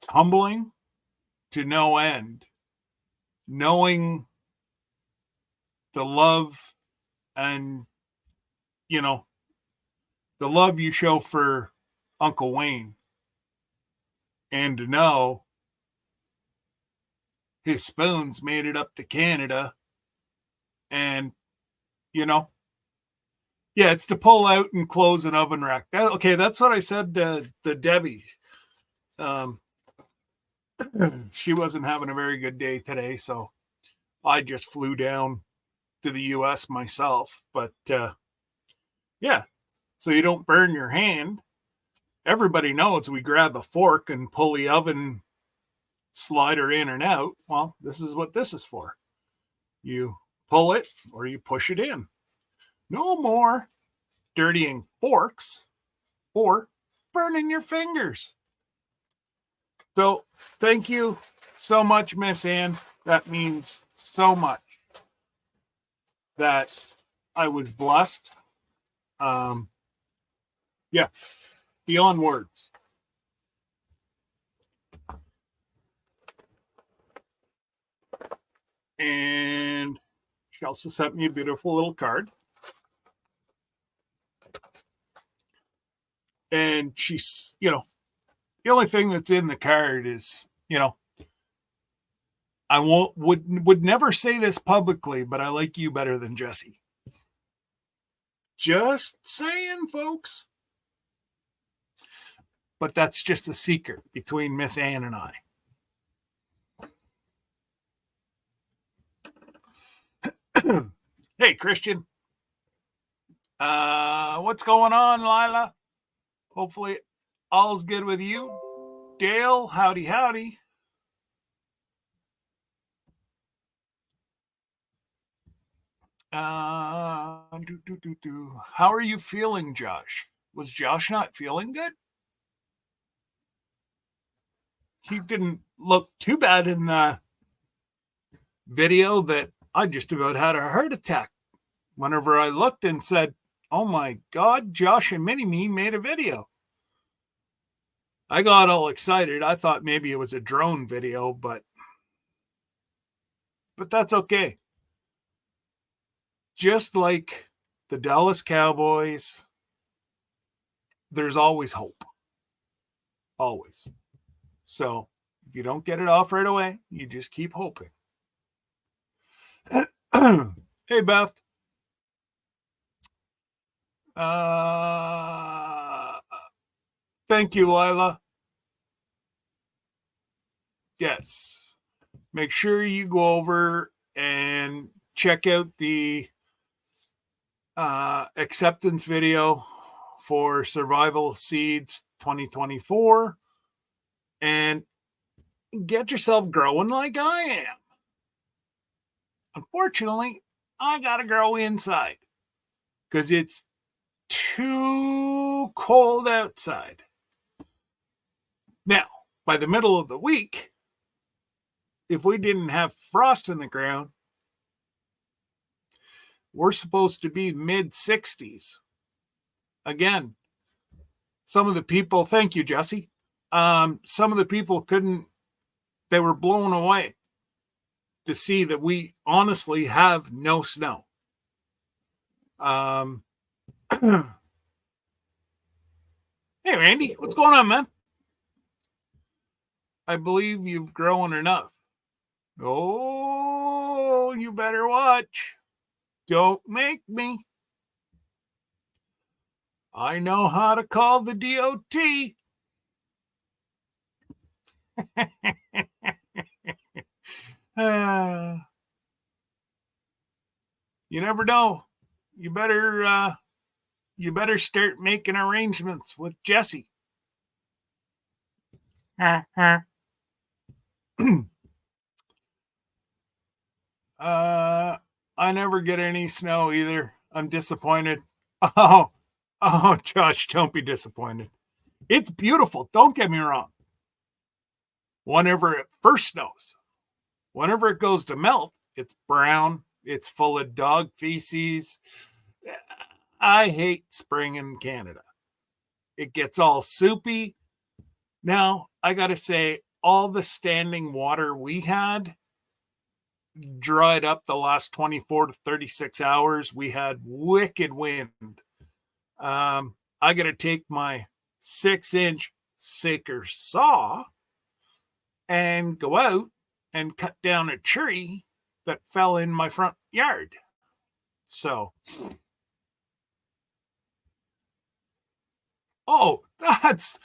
humbling to no end, knowing the love and, the love you show for Uncle Wayne, and to know his spoons made it up to Canada. And, yeah, it's to pull out and close an oven rack. Okay, that's what I said to Debbie. She wasn't having a very good day today, so I just flew down to the U.S. myself. But, yeah, so you don't burn your hand. Everybody knows we grab a fork and pull the oven slider in and out. Well, this is what this is for. You pull it or you push it in. No more dirtying forks or burning your fingers. So thank you so much, Miss Ann. That means so much that I was blessed. Yeah, beyond words. And she also sent me a beautiful little card. And she's, the only thing that's in the card is, I would never say this publicly, but I like you better than Jesse. Just saying, folks. But that's just a secret between Miss Ann and I. Hey, Christian. What's going on, Lila? Hopefully all's good with you. Dale, howdy, howdy. How are you feeling, Josh? Was Josh not feeling good? He didn't look too bad in the video that I just about had a heart attack whenever I looked and said, oh my God, Josh and Mini-Me made a video. I got all excited. I thought maybe it was a drone video, but that's okay. Just like the Dallas Cowboys, there's always hope. Always. So if you don't get it off right away, you just keep hoping. Hey, Beth. Thank you, Lila. Yes. Make sure you go over and check out the acceptance video for Survival Seeds 2024 and get yourself growing like I am. Unfortunately, I gotta grow inside because it's too cold outside. Now, by the middle of the week, if we didn't have frost in the ground, we're supposed to be mid-60s. Again, some of the people, thank you, Jesse. Some of the people they were blown away to see that we honestly have no snow. Hey, Randy, what's going on, man? I believe you've grown enough. Oh, you better watch. Don't make me. I know how to call the DOT. You never know. You better start making arrangements with Jesse. I never get any snow either. I'm disappointed. Oh, Josh, don't be disappointed. It's beautiful. Don't get me wrong. Whenever it first snows, whenever it goes to melt, it's brown. It's full of dog feces. I hate spring in Canada. It gets all soupy. Now, I got to say, all the standing water we had dried up the last 24 to 36 hours. We had wicked wind. I got to take my 6-inch Saker saw and go out and cut down a tree that fell in my front yard. So, that's,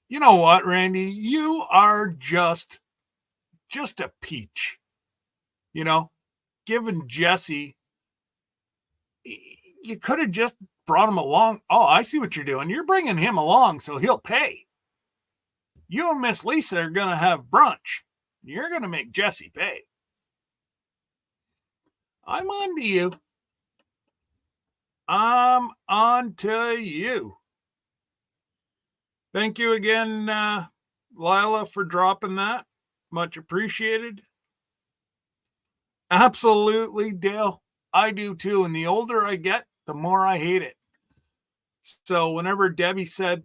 you know what, Randy, you are just a peach. You know, given Jesse, you could have just brought him along. Oh, I see what you're doing. You're bringing him along so he'll pay. You and Miss Lisa are going to have brunch. You're going to make Jesse pay. I'm on to you. I'm on to you. Thank you again, Lila, for dropping that. Much appreciated. Absolutely, Dale. I do too. And the older I get, the more I hate it. So whenever Debbie said,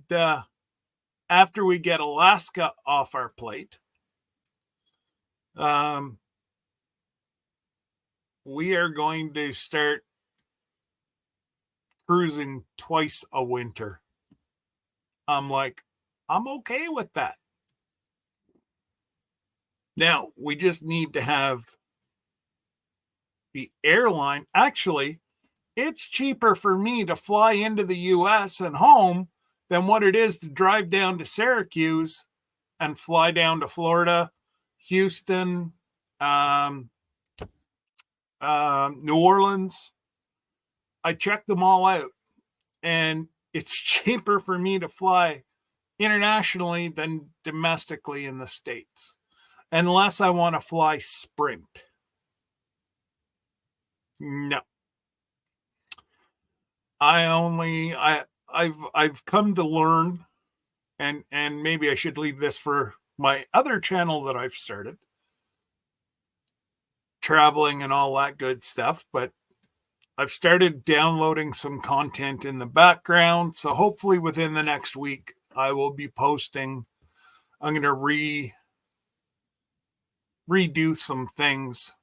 after we get Alaska off our plate, we are going to start cruising twice a winter. I'm like, I'm okay with that. Now, we just need to have the airline. Actually, it's cheaper for me to fly into the US and home than what it is to drive down to Syracuse and fly down to Florida, Houston, New Orleans. I checked them all out, and it's cheaper for me to fly internationally than domestically in the States, unless I want to fly Sprint. No. I've come to learn, and maybe I should leave this for my other channel that I've started, traveling and all that good stuff, but I've started downloading some content in the background. So hopefully within the next week, I will be posting. I'm going to redo some things.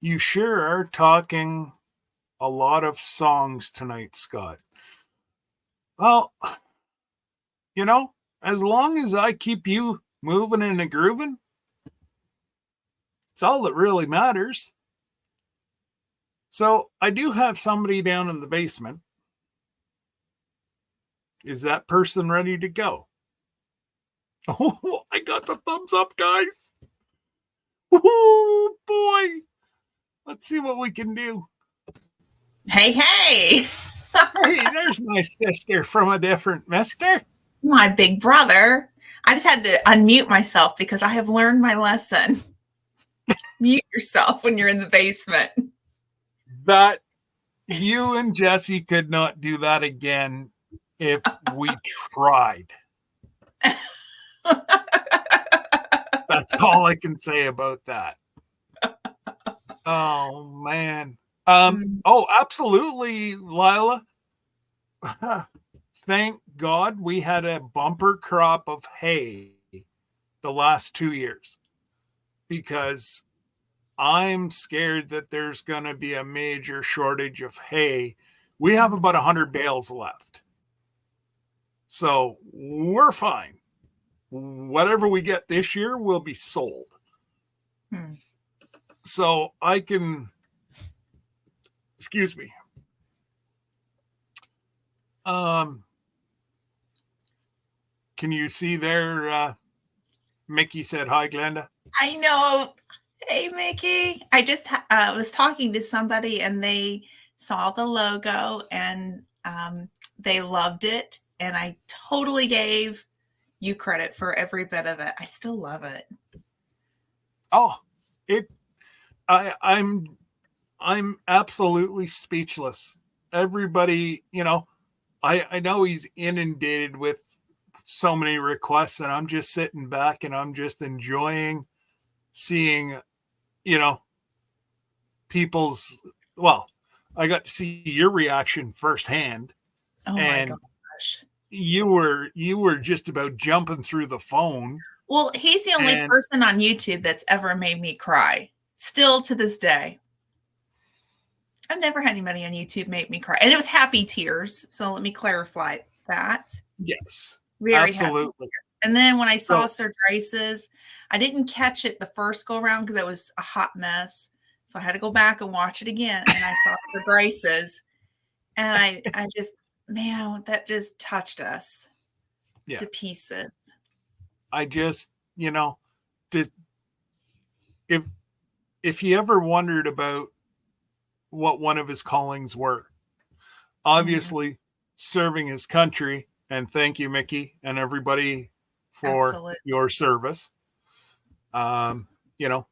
You sure are talking a lot of songs tonight, Scott. Well, you know, as long as I keep you moving and a grooving, it's all that really matters. So I do have somebody down in the basement. Is that person ready to go? Oh, I got the thumbs up, guys. Oh, boy. Let's see what we can do. Hey. Hey, there's my sister from a different mister. My big brother. I just had to unmute myself because I have learned my lesson. Mute yourself when you're in the basement. That you and Jesse could not do that again if we tried. That's all I can say about that. Oh, man. Oh, absolutely, Lila. Thank God we had a bumper crop of hay the last 2 years, because I'm scared that there's going to be a major shortage of hay. We have about 100 bales left. So we're fine. Whatever we get this year will be sold. So I can, excuse me. Can you see there? Mickey said, hi, Glenda. I know. Hey, Mickey. I just was talking to somebody and they saw the logo and they loved it. And I totally gave you credit for every bit of it. I still love it. Oh, I'm absolutely speechless. Everybody, you know, I know he's inundated with so many requests, and I'm just sitting back and I'm just enjoying seeing, you know, I got to see your reaction firsthand. Oh my gosh. you were just about jumping through the phone. Well, he's the only person on YouTube that's ever made me cry. Still to this day. I've never had anybody on YouTube make me cry. And it was happy tears. So let me clarify that. Yes. Very absolutely. happy. And then when I saw Sir Grace's, I didn't catch it the first go around because it was a hot mess. So I had to go back and watch it again. And I saw Sir Grace's. And I just, man, that just touched us to pieces. I just, if you ever wondered about what one of his callings were, obviously serving his country, and thank you, Mickey, and everybody for your service. I'm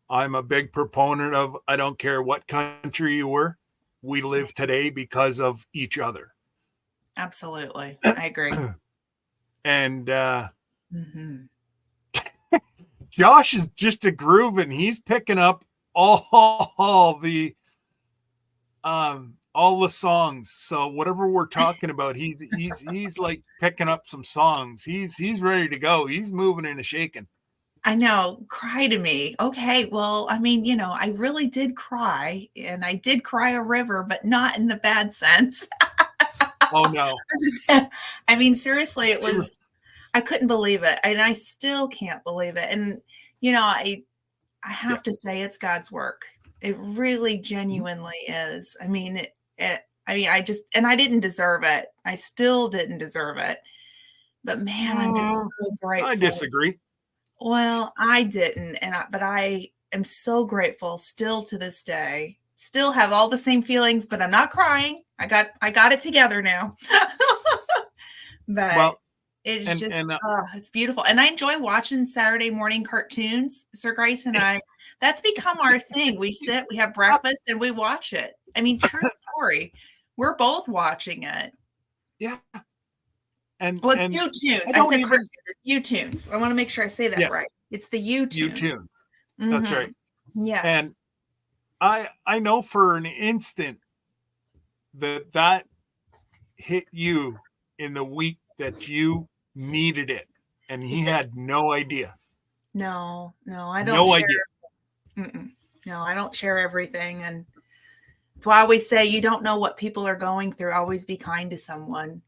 a big proponent of, I don't care what country you were, we live today because of each other. Absolutely. I agree. And Josh is just a groove, and he's picking up all the songs. So whatever we're talking about, he's like picking up some songs. He's ready to go. He's moving and shaking. I know. Cry to me. Okay. Well, I mean, I really did cry, and I did cry a river, but not in the bad sense. Oh no. I mean, seriously, it was, I couldn't believe it. And I still can't believe it. And, I have to say it's God's work. It really genuinely is. I mean, I didn't deserve it. I still didn't deserve it. But man, I'm just so grateful. I disagree. Well, I didn't. But I am so grateful still to this day. Still have all the same feelings, but I'm not crying. I got it together now. But it's it's beautiful. And I enjoy watching Saturday morning cartoons. Sir Grace and I, that's become our thing. We sit, we have breakfast, and we watch it. I mean, true story. We're both watching it. Yeah. It's U-Tunes. I said cartoons. It's U-Tunes. I want to make sure I say that right. It's the U-Tunes. U-Tunes. That's right. Yes. And I know for an instant that hit you in the week that you needed it, and he had no idea. No, I don't. No idea. No, I don't share everything, and that's why I always say you don't know what people are going through. Always be kind to someone.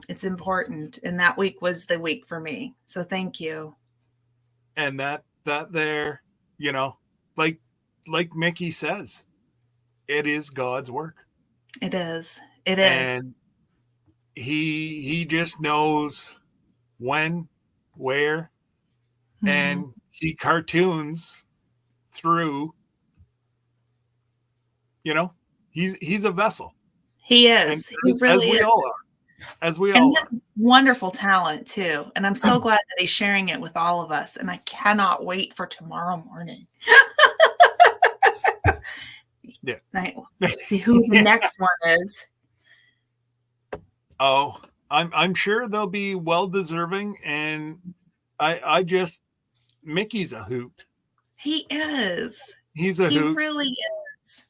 It's important, and that week was the week for me. So thank you. And that there, like Mickey says, it is God's work. It is. It is. And he just knows when, where, and he cartoons through, he's a vessel. He is. He really is. As we all he has wonderful talent too. And I'm so glad that he's sharing it with all of us. And I cannot wait for tomorrow morning. Yeah. Let's see who the next one is. Oh, I'm sure they'll be well deserving, and I just Mickey's a hoot. He is. He's a hoot. He really is.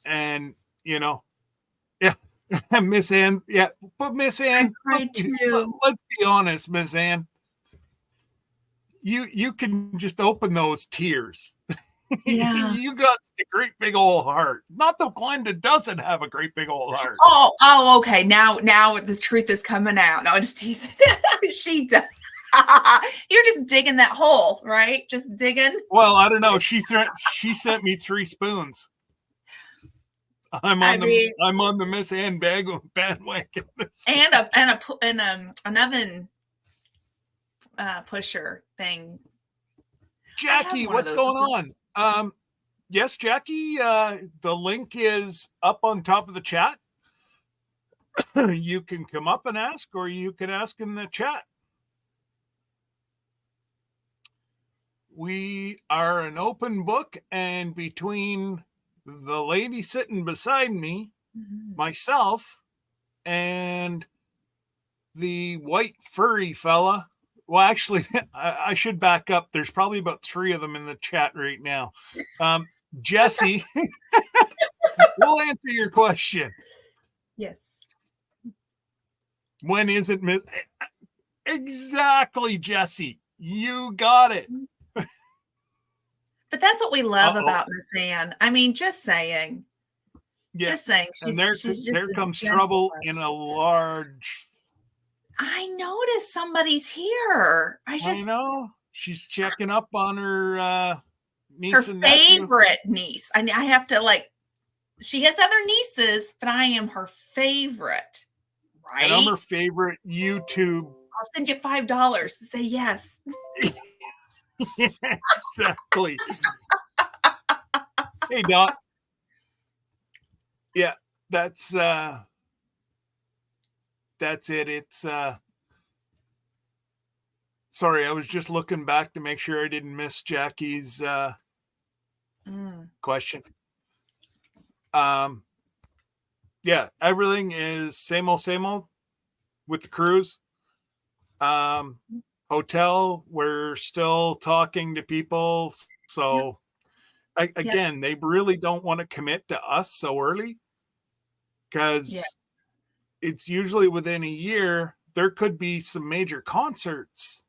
And Miss Ann, but Miss Ann, let's be honest, Miss Ann. You can just open those tears. Yeah. You got a great big old heart. Not that Glenda doesn't have a great big old heart. Oh, okay. Now the truth is coming out. No, I'm just teasing. She does. You're just digging that hole, right? Just digging. Well, I don't know. She sent me 3 spoons. I'm on the Miss Ann bandwagon. And an oven pusher thing. Jackie, what's going on? Yes, Jackie, the link is up on top of the chat. You can come up and ask, or you can ask in the chat. We are an open book, and between the lady sitting beside me, myself, and the white furry fella. Well, actually, I should back up. There's probably about 3 of them in the chat right now. Jesse, we'll answer your question. Yes. When is it miss? Exactly, Jesse. You got it. But that's what we love Uh-oh. about Miss Ann. I mean, just saying. Yeah. Just saying. And She's just there a comes gentle trouble one. in a large. I noticed somebody's here. I know. She's checking up on her her niece and nephew. favorite niece. I have to like, she has other nieces, but I am her favorite. Right? And I'm her favorite YouTube. I'll send you $5. Say yes. Exactly. Hey, Doc. Yeah, that's it. It's sorry, I was just looking back to make sure I didn't miss Jackie's question. Yeah, everything is same old with the cruise. Hotel, we're still talking to people, so again, they really don't want to commit to us so early because it's usually within a year. There could be some major concerts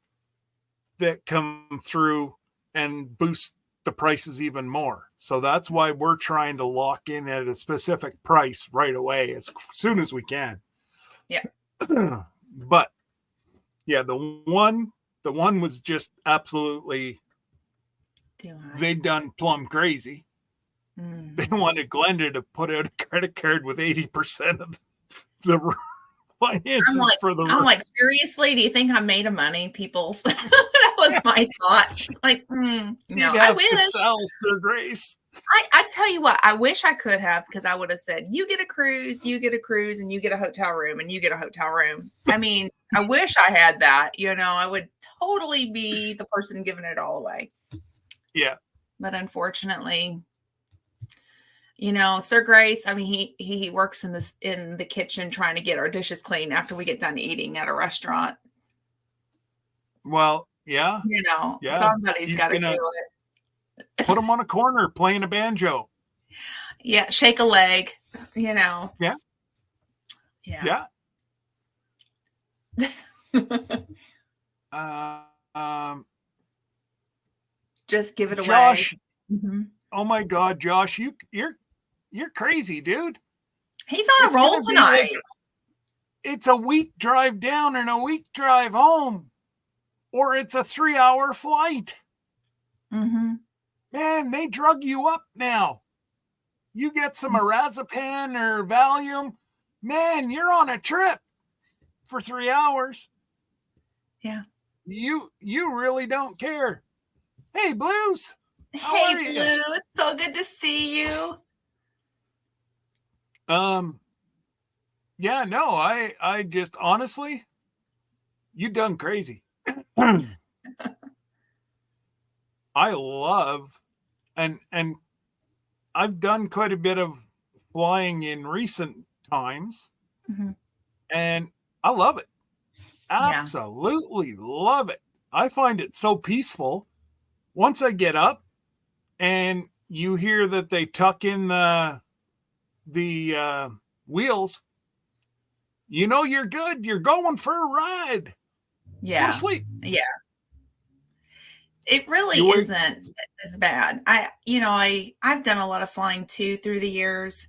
that come through and boost the prices even more. So that's why we're trying to lock in at a specific price right away as soon as we can. Yeah. But yeah, the one was just absolutely, they done plumb crazy. They wanted Glenda to put out a credit card with 80% of the finances for the. I'm like, seriously, do you think I'm made of money, peoples? That was my thought. Like, no, I wish. To sell Sir Grace. I tell you what, I wish I could have, because I would have said, you get a cruise, and you get a hotel room, and you get a hotel room. I mean, I wish I had that. I would totally be the person giving it all away. Yeah. But unfortunately, Sir Grace, I mean, he works in the kitchen trying to get our dishes clean after we get done eating at a restaurant. Well, yeah. Somebody's got to do it. Put him on a corner playing a banjo. Yeah, shake a leg, Yeah. Yeah. Just give it away. Josh. Oh my God, Josh, you're crazy, dude. He's on a roll tonight. It's a week drive down and a week drive home, or it's a 3-hour flight. Man, they drug you up now. You get some Orazepam or Valium, man, you're on a trip for 3 hours. Yeah. You really don't care. Hey, Blues. Hey, Blue. It's so good to see you. Yeah, no, I just honestly, you done crazy. I love, and I've done quite a bit of flying in recent times, and I love it. Absolutely love it. I find it so peaceful. Once I get up and you hear that they tuck in the wheels, you're good. You're going for a ride. Yeah. Go to sleep. Yeah. It really isn't as bad. I've done a lot of flying too through the years,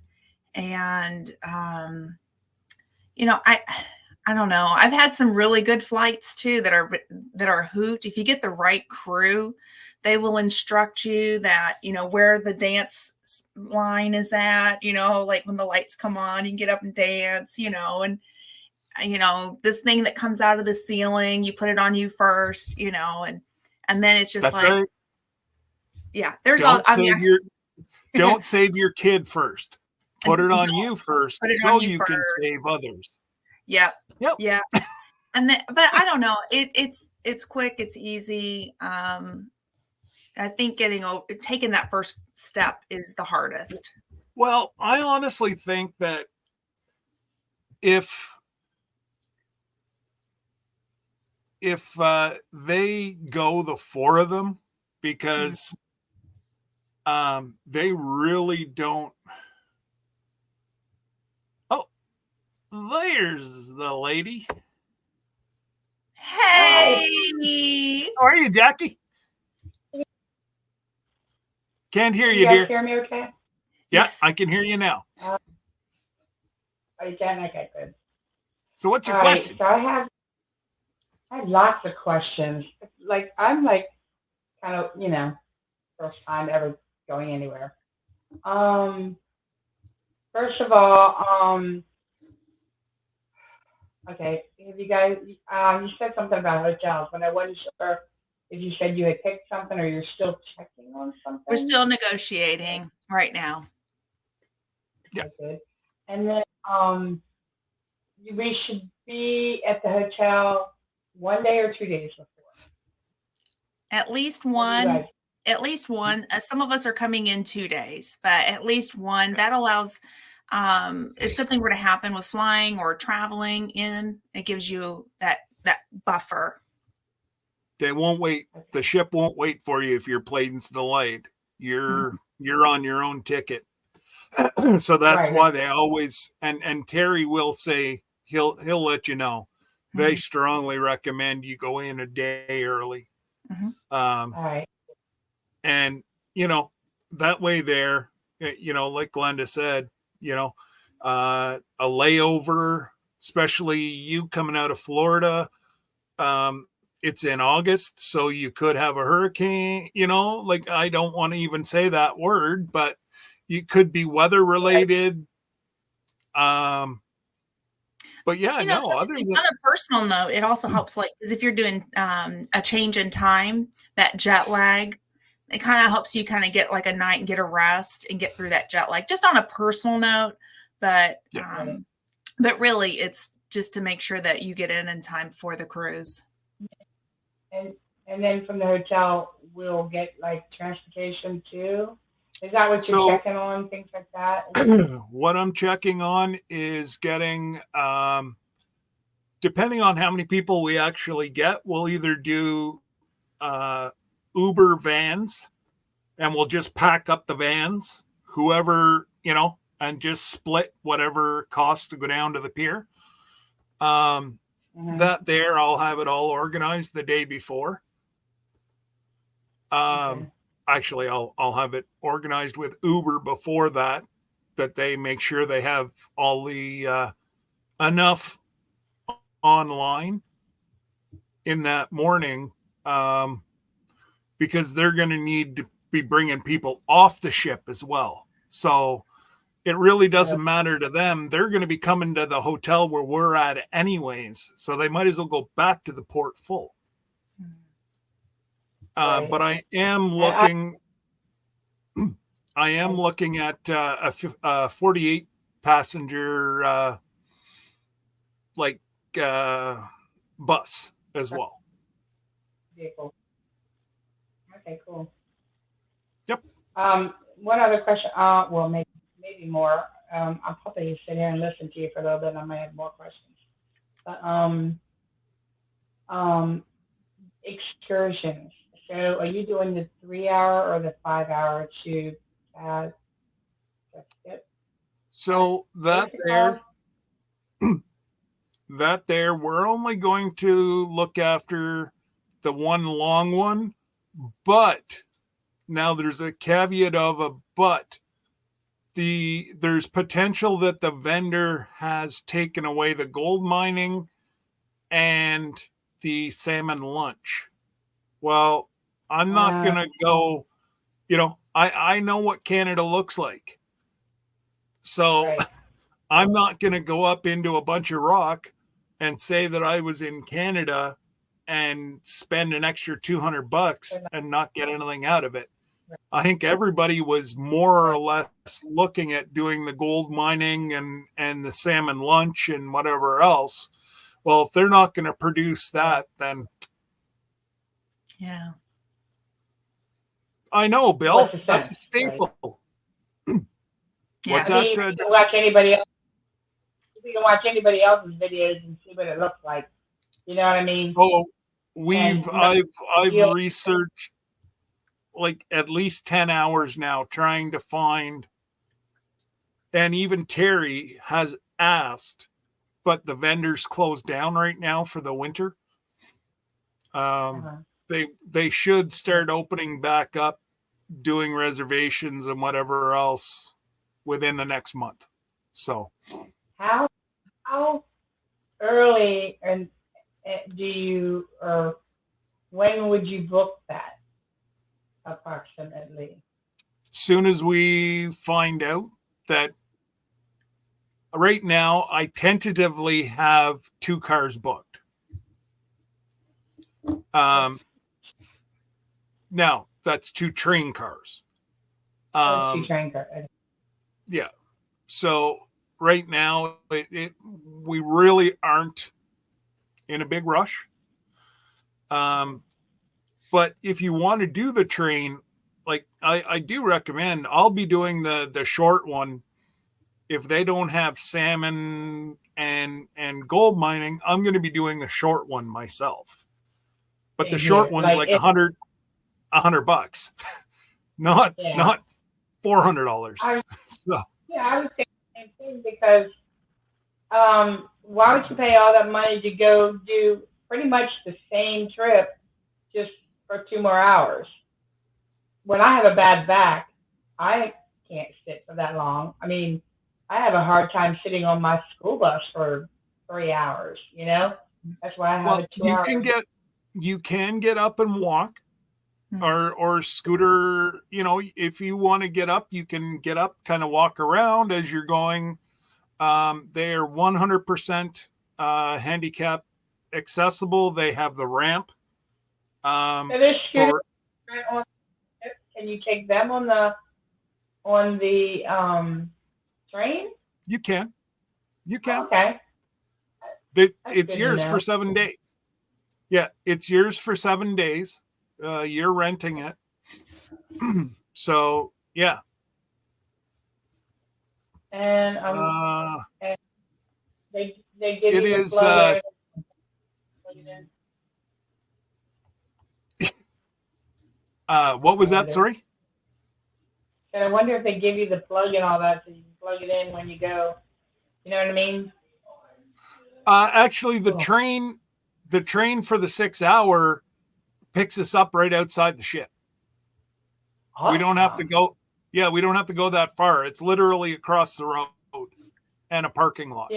and I don't know. I've had some really good flights too that are a hoot. If you get the right crew, they will instruct you that, where the dance line is at, like when the lights come on, you can get up and dance, and this thing that comes out of the ceiling, you put it on you first, and then it's just right. Yeah, there's don't save your kid first. Put it on you first, so you can save others. Yep. Yeah. And then, but I don't know. It's quick. It's easy. I think taking that first step is the hardest. Well, I honestly think that if they go, the four of them, because they really don't. Oh, there's the lady. Hey. How are you, Jackie? Can't hear Can you, you guys dear. hear me okay? Yeah, Yes. I can hear you now. Oh, you can? Okay, good. So what's All your right, question? so I have lots of questions. I'm like kind of, first time ever going anywhere. Um, First of all, okay, have you guys, you said something about hotels, but I wasn't sure if you said you had picked something or you're still checking on We're something. still negotiating right now. Yeah. Okay, good. And then, we should be at the hotel 1 day or 2 days before. At least What do you one. guys? At least one. Some of us are coming in 2 days, but at least one. That allows, if something were to happen with flying or traveling in, it gives you that buffer. They won't wait. The ship won't wait for you if your plane's delayed. You're on your own ticket. So that's Right. why they always and Terry will say he'll let you know. They strongly recommend you go in a day early. All right. And that way there, like Glenda said, a layover, especially you coming out of Florida, it's in August, so you could have a hurricane, like I don't want to even say that word, but you could be weather related. But yeah, You know, no, other than on a personal note, it also helps, like, because if you're doing a change in time, that jet lag, it kind of helps you kind of get like a night and get a rest and get through that jet lag. Just on a personal note, but Yeah. but really, it's just to make sure that you get in time for the cruise. And then from the hotel, we'll get like transportation too. Is that what So- you're checking on? Things like that? what I'm checking on is getting, depending on how many people we actually get, we'll either do Uber vans and we'll just pack up the vans, whoever, and just split whatever it costs to go down to the pier. That there, I'll have it all organized the day before. Okay. Actually, I'll have it organized with Uber before that they make sure they have all the enough online in that morning, because they're going to need to be bringing people off the ship as well. So it really doesn't matter to them. They're going to be coming to the hotel where we're at anyways, so they might as well go back to the port full. Right. But I am looking. I am looking at a 48 passenger bus as well. Vehicle. Okay, cool. Yep. One other question. Well, maybe more. I'll probably sit here and listen to you for a little bit, and I might have more questions. But excursions. So, are you doing the 3 hour or the 5 hour to it? So that there, we're only going to look after the one long one, but now there's a caveat of a but. There's potential that the vendor has taken away the gold mining and the salmon lunch. Well, I'm not gonna go, I know what Canada looks like. So Right. I'm not gonna go up into a bunch of rock and say that I was in Canada and spend an extra $200 and not get anything out of it. I think everybody was more or less looking at doing the gold mining and the salmon lunch and whatever else. Well, if they're not going to produce that, then Yeah. I know, Bill. What's the That's a sense? staple. Yeah. What's I mean, that? you can watch anybody else. You can watch anybody else's videos and see what it looks like. You know what I mean? Oh, And I've researched like at least 10 hours now trying to find, and even Terry has asked, but the vendors closed down right now for the winter. Uh-huh. They should start opening back up, doing reservations and whatever else within the next month. So How early and do you or when would you book that approximately? soon as we find out that right now I tentatively have 2 cars booked. Now that's 2 train cars. Two train car. Yeah. So right now we really aren't in a big rush. But if you want to do the train, like I do recommend, I'll be doing the short one. If they don't have salmon and gold mining, I'm going to be doing the short one myself. But the short one's like $100, not $400. So. Yeah, I would say the same thing because why would you pay all that money to go do pretty much the same trip just for 2 more hours? When I have a bad back, I can't sit for that long. I mean, I have a hard time sitting on my school bus for 3 hours. You know, that's why I have a 2 hour. You can get up and walk, or scooter. You know, if you want to get up, you can get up, kind of walk around as you're going. They are 100% handicap accessible. They have the ramp. So there's scooters can you take them on the train? You can. Okay. It's yours for 7 days. Yeah, it's yours for 7 days. You're renting it. So yeah. And they give it you is. What was that? Sorry. And I wonder if they give you the plug and all that, so you can plug it in when you go. You know what I mean? Actually, the train for the 6 hour picks us up right outside the ship. Awesome. We don't have to go. Yeah, we don't have to go that far. It's literally across the road and a parking lot.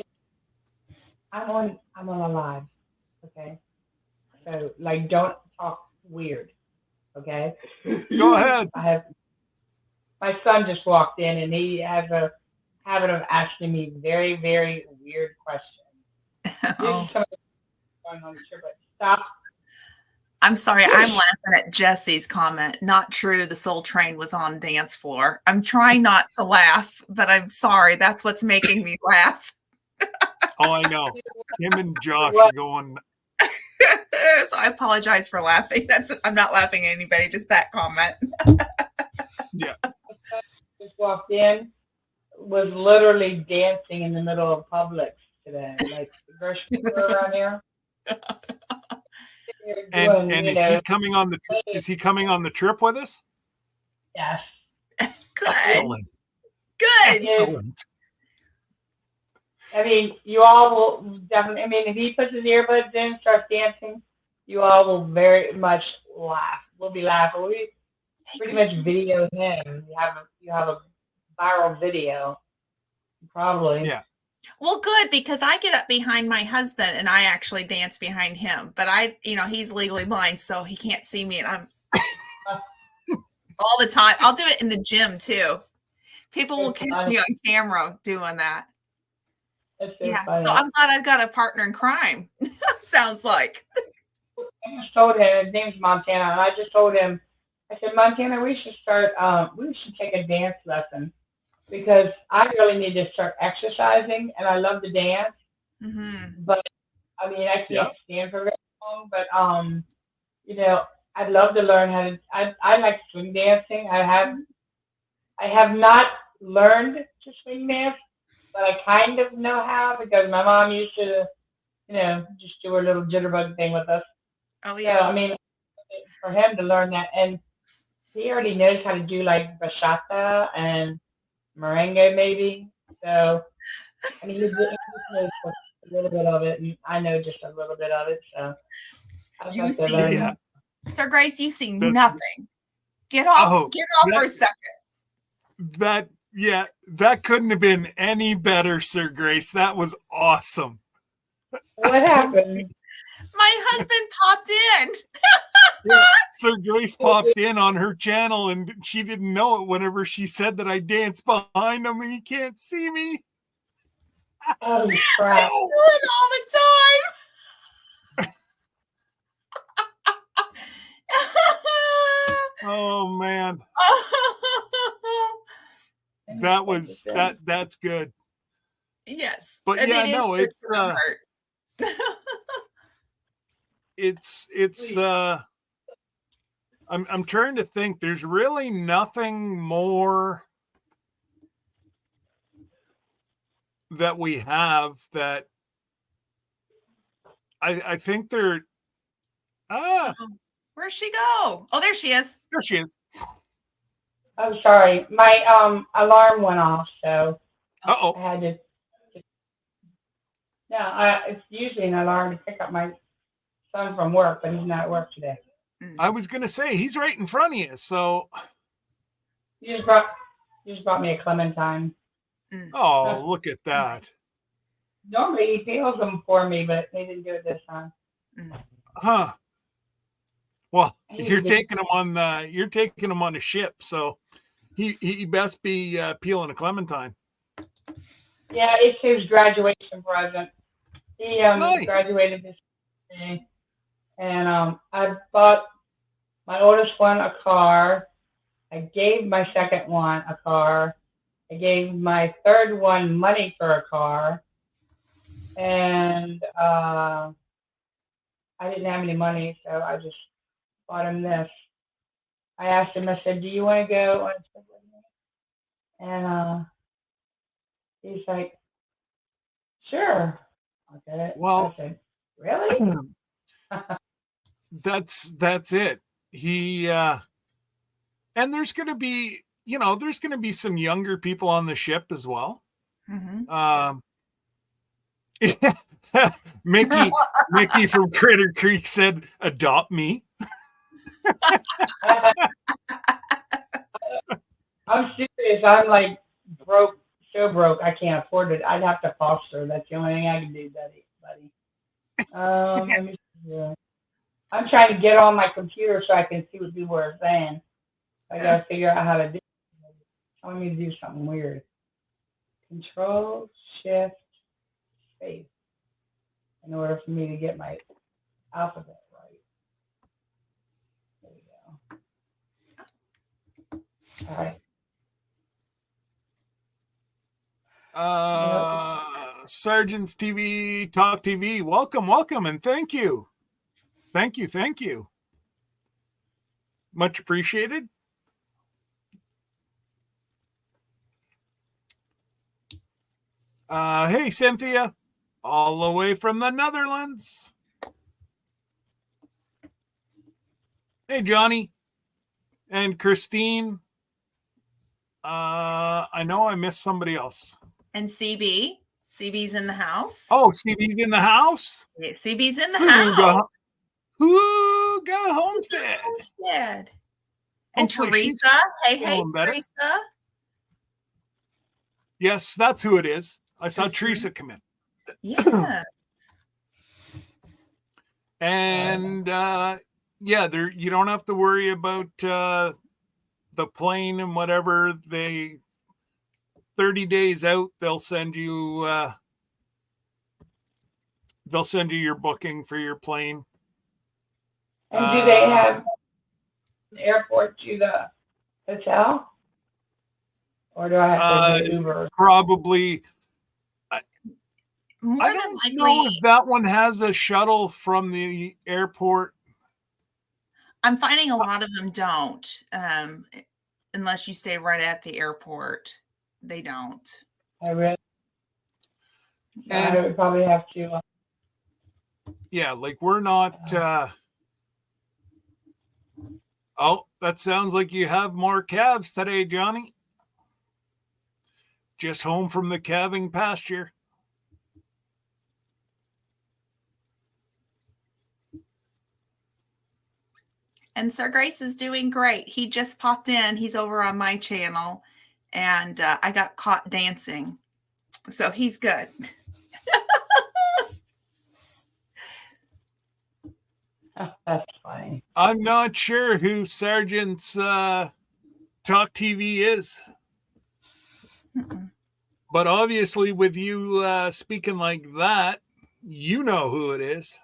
I'm on a live. Okay. So like, don't talk weird. Okay. Go ahead. My son just walked in and he has a habit of asking me very, very weird questions. Oh. Stop. I'm sorry. I'm laughing at Jesse's comment. Not true. The Soul Train was on dance floor. I'm trying not to laugh, but I'm sorry. That's what's making me laugh. Oh, I know. Him and Josh are going. So I apologize for laughing. I'm not laughing at anybody. Just that comment. Yeah. Just walked in, was literally dancing in the middle of Publix today. Like the grocery store around here. And is he coming on the trip with us? Yes. Good. Excellent. Good. Excellent. I mean, you all will definitely. I mean, if he puts his earbuds in, starts dancing, you all will very much laugh. We'll be laughing. We pretty much video him. You have a viral video, probably. Yeah. Well, good, because I get up behind my husband and I actually dance behind him. But he's legally blind, so he can't see me, and I'm all the time. I'll do it in the gym too. People will catch me on camera doing that. Yeah, so I'm glad I've got a partner in crime. Sounds like. I just told him his name's Montana, and I just told him, I said, Montana, we should take a dance lesson because I really need to start exercising, and I love to dance. Mm-hmm. But I mean, I can't stand for very long. But I'd love to learn how to. I like swing dancing. I have not learned to swing dance, but I kind of know how because my mom used to, just do her little jitterbug thing with us. Oh yeah. So, I mean, for him to learn that, and he already knows how to do like bachata and merengue maybe. So, I mean, he knows a little bit of it, and I know just a little bit of it. So, I'd You like to see- learn. Yeah. Sir Grace, you see That's- nothing. Get off. Oh, Get off for a second. That couldn't have been any better, Sir Grace. That was awesome. What happened? My husband popped in. Sir Grace popped in on her channel and she didn't know it whenever she said that I danced behind him and he can't see me. Oh I crap! do it all the time. Oh man. That's good. Yes. But I yeah, mean, no, good it's to the heart. it's I'm trying to think. There's really nothing more that we have that I think they're Where'd she go? Oh, there she is. there she is. I'm sorry, my alarm went off, so Uh-oh. I had to. No, it's usually an alarm to pick up my son from work, but he's not at work today. I was gonna say he's right in front of you, so You just brought me a clementine. oh look at that. Normally he peels them for me, but they didn't do it this time. Huh. Well, He you're did. taking him on a ship, so he best be peeling a clementine. Yeah, it's his graduation present. He Nice. graduated this day, and I bought my oldest one a car. I gave my second one a car. I gave my third one money for a car, and I didn't have any money, so I just bought him this. I asked him, I said, "Do you want to go on a trip with me?" And he's like, "Sure, I'll get it." Well- I said, "Really?" That's it. He and there's gonna be some younger people on the ship as well. Mhm. Mickey from Critter Creek said, "Adopt me." I'm serious. I'm like broke, so broke. I can't afford it. I'd have to foster. That's the only thing I can do, buddy. Let me see here. I'm trying to get on my computer so I can see what people are saying. I gotta figure out how to do it. Telling me to do something weird. Control Shift Space in order for me to get my alphabet right. There we go. All right. Sergeant's TV, Talk TV, welcome, and thank you. Thank you. Much appreciated. Hey, Cynthia, all the way from the Netherlands. Hey, Johnny and Christine. I know I missed somebody else. And CB. CB's in the house. Oh, CB's in the house? Yeah, CB's in the house. Hooga Homestead. Homestead. And Hopefully she's Teresa. Hey, feeling better. Teresa. Yes, that's who it is. I saw There's Teresa come in. Yeah. And yeah, there you don't have to worry about the plane and whatever. They 30 days out, they'll send you your booking for your plane. And do they have an airport to the hotel? Or do I have to do Uber? Probably. More I than don't likely, know if that one has a shuttle from the airport. I'm finding a lot of them don't. Unless you stay right at the airport. They don't. I really. And- I would probably have to. Yeah, like we're not. Oh, that sounds like you have more calves today, Johnny. Just home from the calving pasture. And Sir Grace is doing great. He just popped in. He's over on my channel, and I got caught dancing. So he's good. That's funny. I'm not sure who Sergeant's Talk TV is, Mm-mm. but obviously with you speaking like that, you know who it is.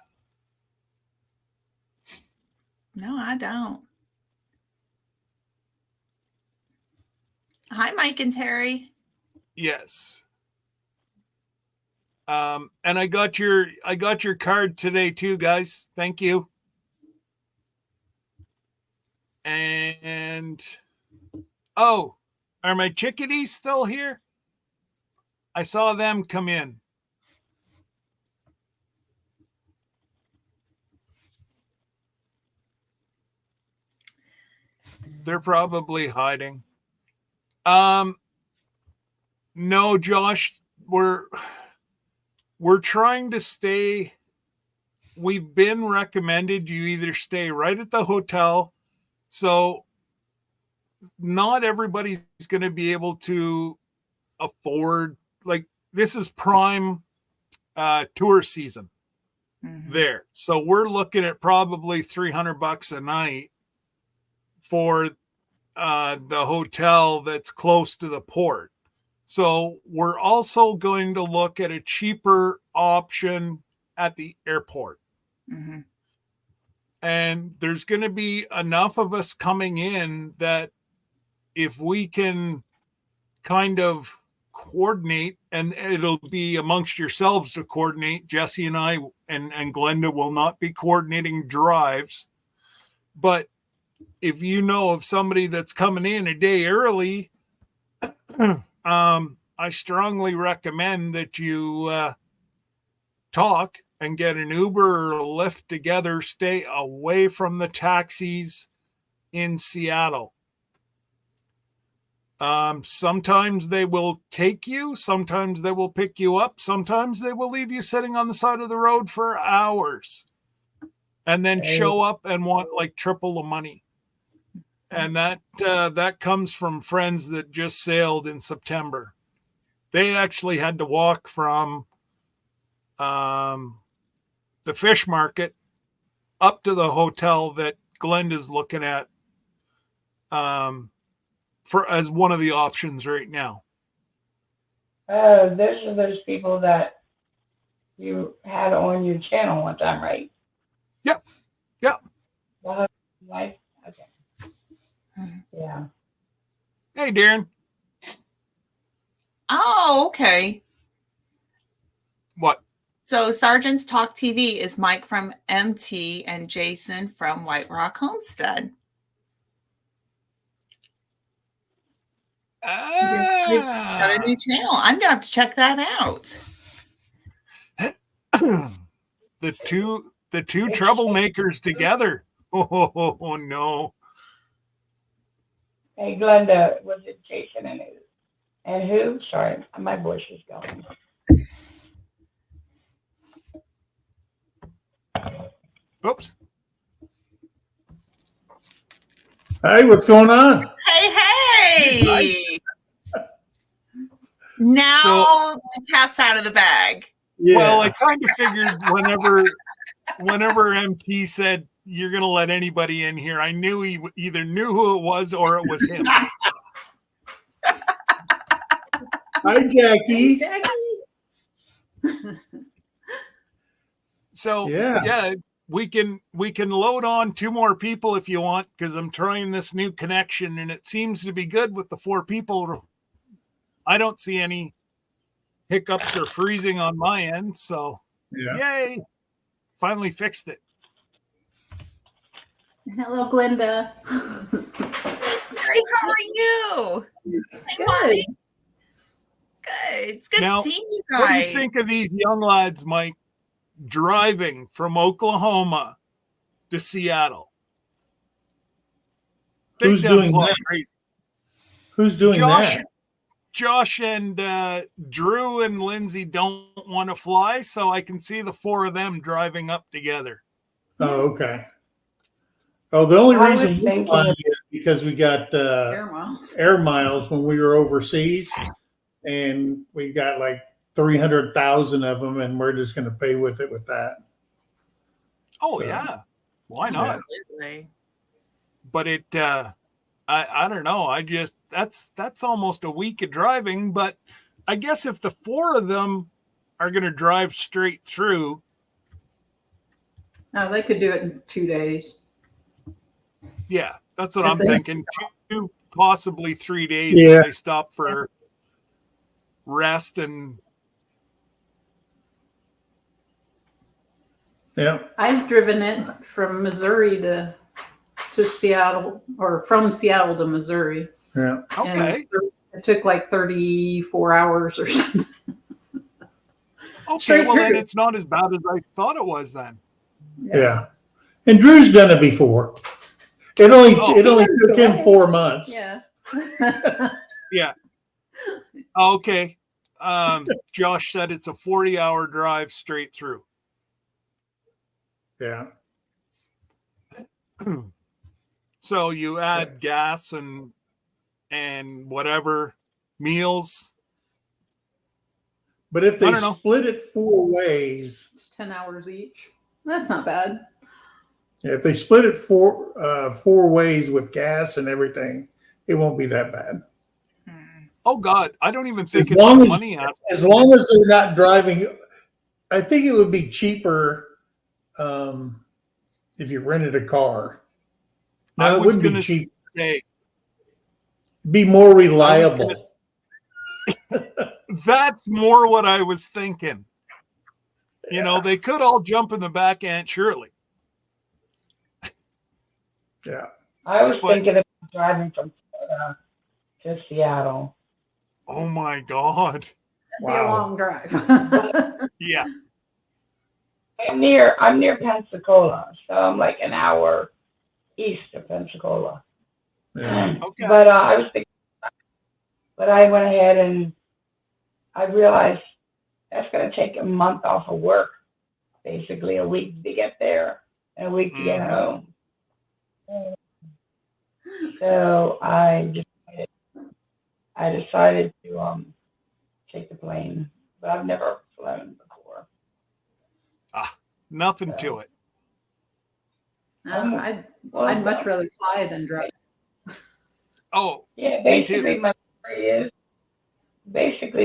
No, I don't. Hi, Mike and Terry. Yes. And I got your card today too, guys. Thank you. And oh, are my chickadees still here? I saw them come in. They're probably hiding. No, Josh, we're trying to stay. We've been recommended you either stay right at the hotel. So not everybody's going to be able to afford, like, this is prime tour season there. So we're looking at probably $300 a night for the hotel that's close to the port. So we're also going to look at a cheaper option at the airport. Mm-hmm. And there's going to be enough of us coming in that if we can kind of coordinate, and it'll be amongst yourselves to coordinate, Jesse and I and Glenda will not be coordinating drives. But if you know of somebody that's coming in a day early, I strongly recommend that you talk and get an Uber or a Lyft together. Stay away from the taxis in Seattle. Sometimes they will take you, sometimes they will pick you up, sometimes they will leave you sitting on the side of the road for hours and then show up and want like triple the money. And that comes from friends that just sailed in September. They actually had to walk from the fish market up to the hotel that Glenda's looking at for as one of the options right now. Those are those people that you had on your channel one time, right? Yep. Life. Okay. Yeah. Hey, Darren. Oh, okay. What? So Sergeant's Talk TV is Mike from MT and Jason from White Rock Homestead. They've got a new channel. I'm gonna have to check that out. The two troublemakers together. Oh no. Hey, Glenda, was it Jason and who? And who? Sorry, my voice is going. Oops. Hey, what's going on? Hey! Now the cat's out of the bag. Yeah. Well, I kind of figured whenever MT said you're going to let anybody in here, I knew he either knew who it was or it was him. Hi, Jackie. So Yeah. we can load on 2 more people if you want, because I'm trying this new connection and it seems to be good with the 4 people. I don't see any hiccups or freezing on my end, so yay! Finally fixed it. Hello, Glenda. Mary, how are you? Hey, Good. Mommy. Good. It's good Now, seeing you What do you guys. think of these young lads, Mike, driving from Oklahoma to Seattle? Who's Big damn doing plot that? crazy. Who's doing that? Josh and Drew and Lindsay don't want to fly, so I can see the 4 of them driving up together. Oh, okay. Oh, the only I was reason we thinking- fly is because we got Air miles. air miles when we were overseas, and we got like 300,000 of them, and we're just going to pay with it with that. Oh So- yeah, why not? Absolutely. But it, I don't know. I just that's almost a week of driving. But I guess if the four of them are going to drive straight through, No, they could do it in 2 days. yeah, that's what If I'm they- thinking. 2, possibly 3 days Yeah. if they stop for rest and Yeah. I've driven it from Missouri to Seattle, or from Seattle to Missouri. Yeah. okay, And it took like 34 hours or something. okay. straight Well, then through. it's not as bad as I thought it was. Then Yeah. And Drew's done it before. It only Oh. took him 4 months. Yeah. yeah, okay. Josh said it's a 40-hour drive straight through. Yeah. So you add gas and whatever meals. But if I they don't know. split it 4 ways, It's 10 hours each. That's not bad. if they split it 4 ways with gas and everything, it won't be that bad. Hmm. Oh God, I don't even think As it's long the as- money out. As long as they're not driving, I think it would be cheaper if you rented a car. I No, it was wouldn't be gonna cheap. Say, Be more reliable. that's more what I was thinking. You know, they could all jump in the back, Aunt Shirley. Yeah. I was But- thinking of driving from Florida to Seattle. Oh my God. It'd be a Wow. long drive. Yeah. I'm near Pensacola, so I'm like an hour east of Pensacola. Yeah. Okay. But I was thinking, but I went ahead and I realized that's going to take a month off of work, basically a week to get there and a week to get Mhm. home. So I decided to take the plane, but I've never flown before. Nothing to it. No, I'd Well, much rather fly than drive. Oh, yeah, Me too. basically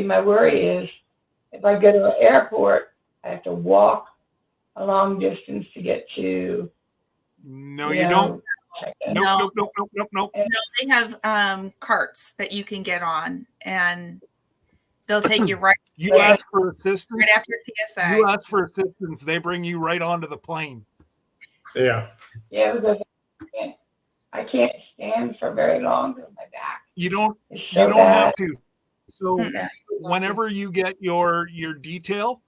my worry is if I go to an airport, I have to walk a long distance to get to. no, you don't. check-in. Nope, No. nope, nope, nope, nope, nope. They have carts that you can get on, and they'll take you right You Yeah. ask for assistance. right after TSA. You ask for assistance, they bring you right onto the plane. Yeah. Yeah, because I can't stand for very long because my back You don't. is You so don't bad. have to. So Mm. whenever you get your detail,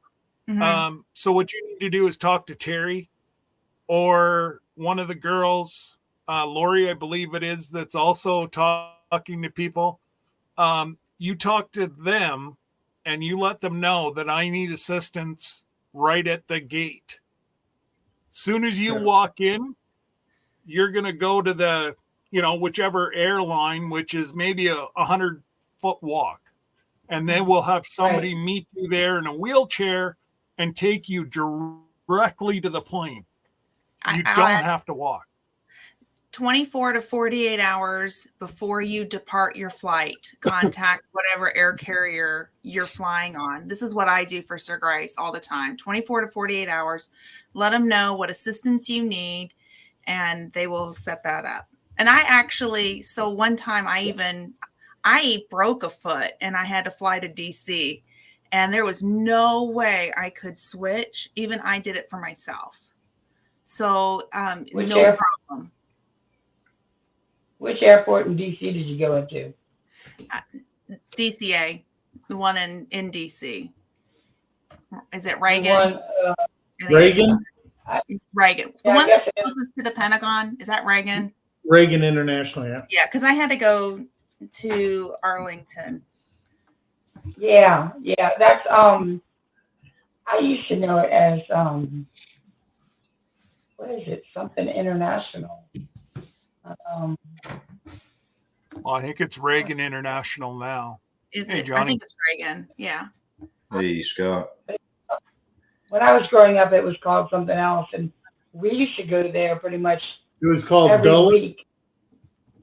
Mhm. so what you need to do is talk to Terry or one of the girls, Lori, I believe it is, that's also talking to people. You talk to them and you let them know that I need assistance right at the gate. Soon as you Sure. walk in, you're going to go to the, whichever airline, which is maybe a 100-foot walk. And then we'll have somebody meet you there in a wheelchair and take you directly to the plane. You I'll don't add have to walk. 24 to 48 hours before you depart your flight, contact whatever air carrier you're flying on. This is what I do for Sir Grace all the time. 24 to 48 hours. Let them know what assistance you need, and they will set that up. And I actually, so one time I broke a foot and I had to fly to DC, and there was no way I could switch. Even I did it for myself. So Which no air- problem. Which airport in DC did you go into? DCA, the one in DC. Is it The Reagan? one, I think Reagan? it's Reagan. The Yeah, I one guess that's it is. closest to the Pentagon, is that Reagan? Reagan International, yeah. Yeah, because I had to go to Arlington. yeah, that's I used to know it as what is it? Something international. Um, Well, I think it's Reagan International now. Is Hey, it? I Johnny. think it's Reagan. Yeah. Hey, Scott. when I was growing up, it was called something else, and we used to go there pretty much It was called every Dulles. week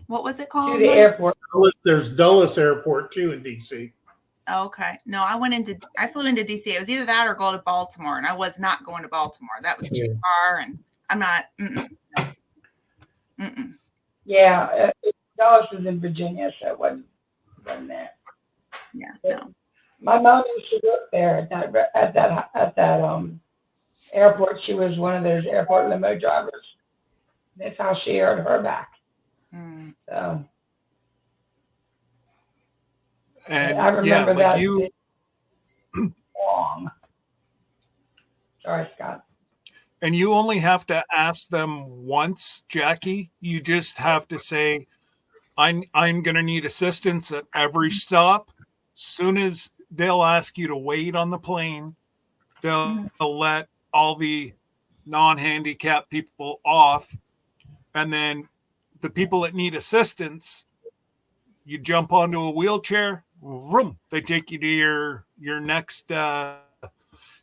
What was it to called? the Mike? airport. There's Dulles Airport too in DC. Okay. No, I flew into DC. It was either that or go to Baltimore, and I was not going to Baltimore. That was too Yeah. far, and I'm not. Mm-mm. Yeah, Dallas was in Virginia, so it wasn't there. Yeah. No. My mom used to work there at that airport. She was one of those airport limo drivers. That's how she earned her back. Mm. So And I remember like that you, long. Sorry, Scott. and you only have to ask them once, Jackie. You just have to say, I'm going to need assistance at every stop. Soon as they'll ask you to wait on the plane, they'll let all the non-handicapped people off, and then the people that need assistance, you jump onto a wheelchair, vroom, they take you to your next because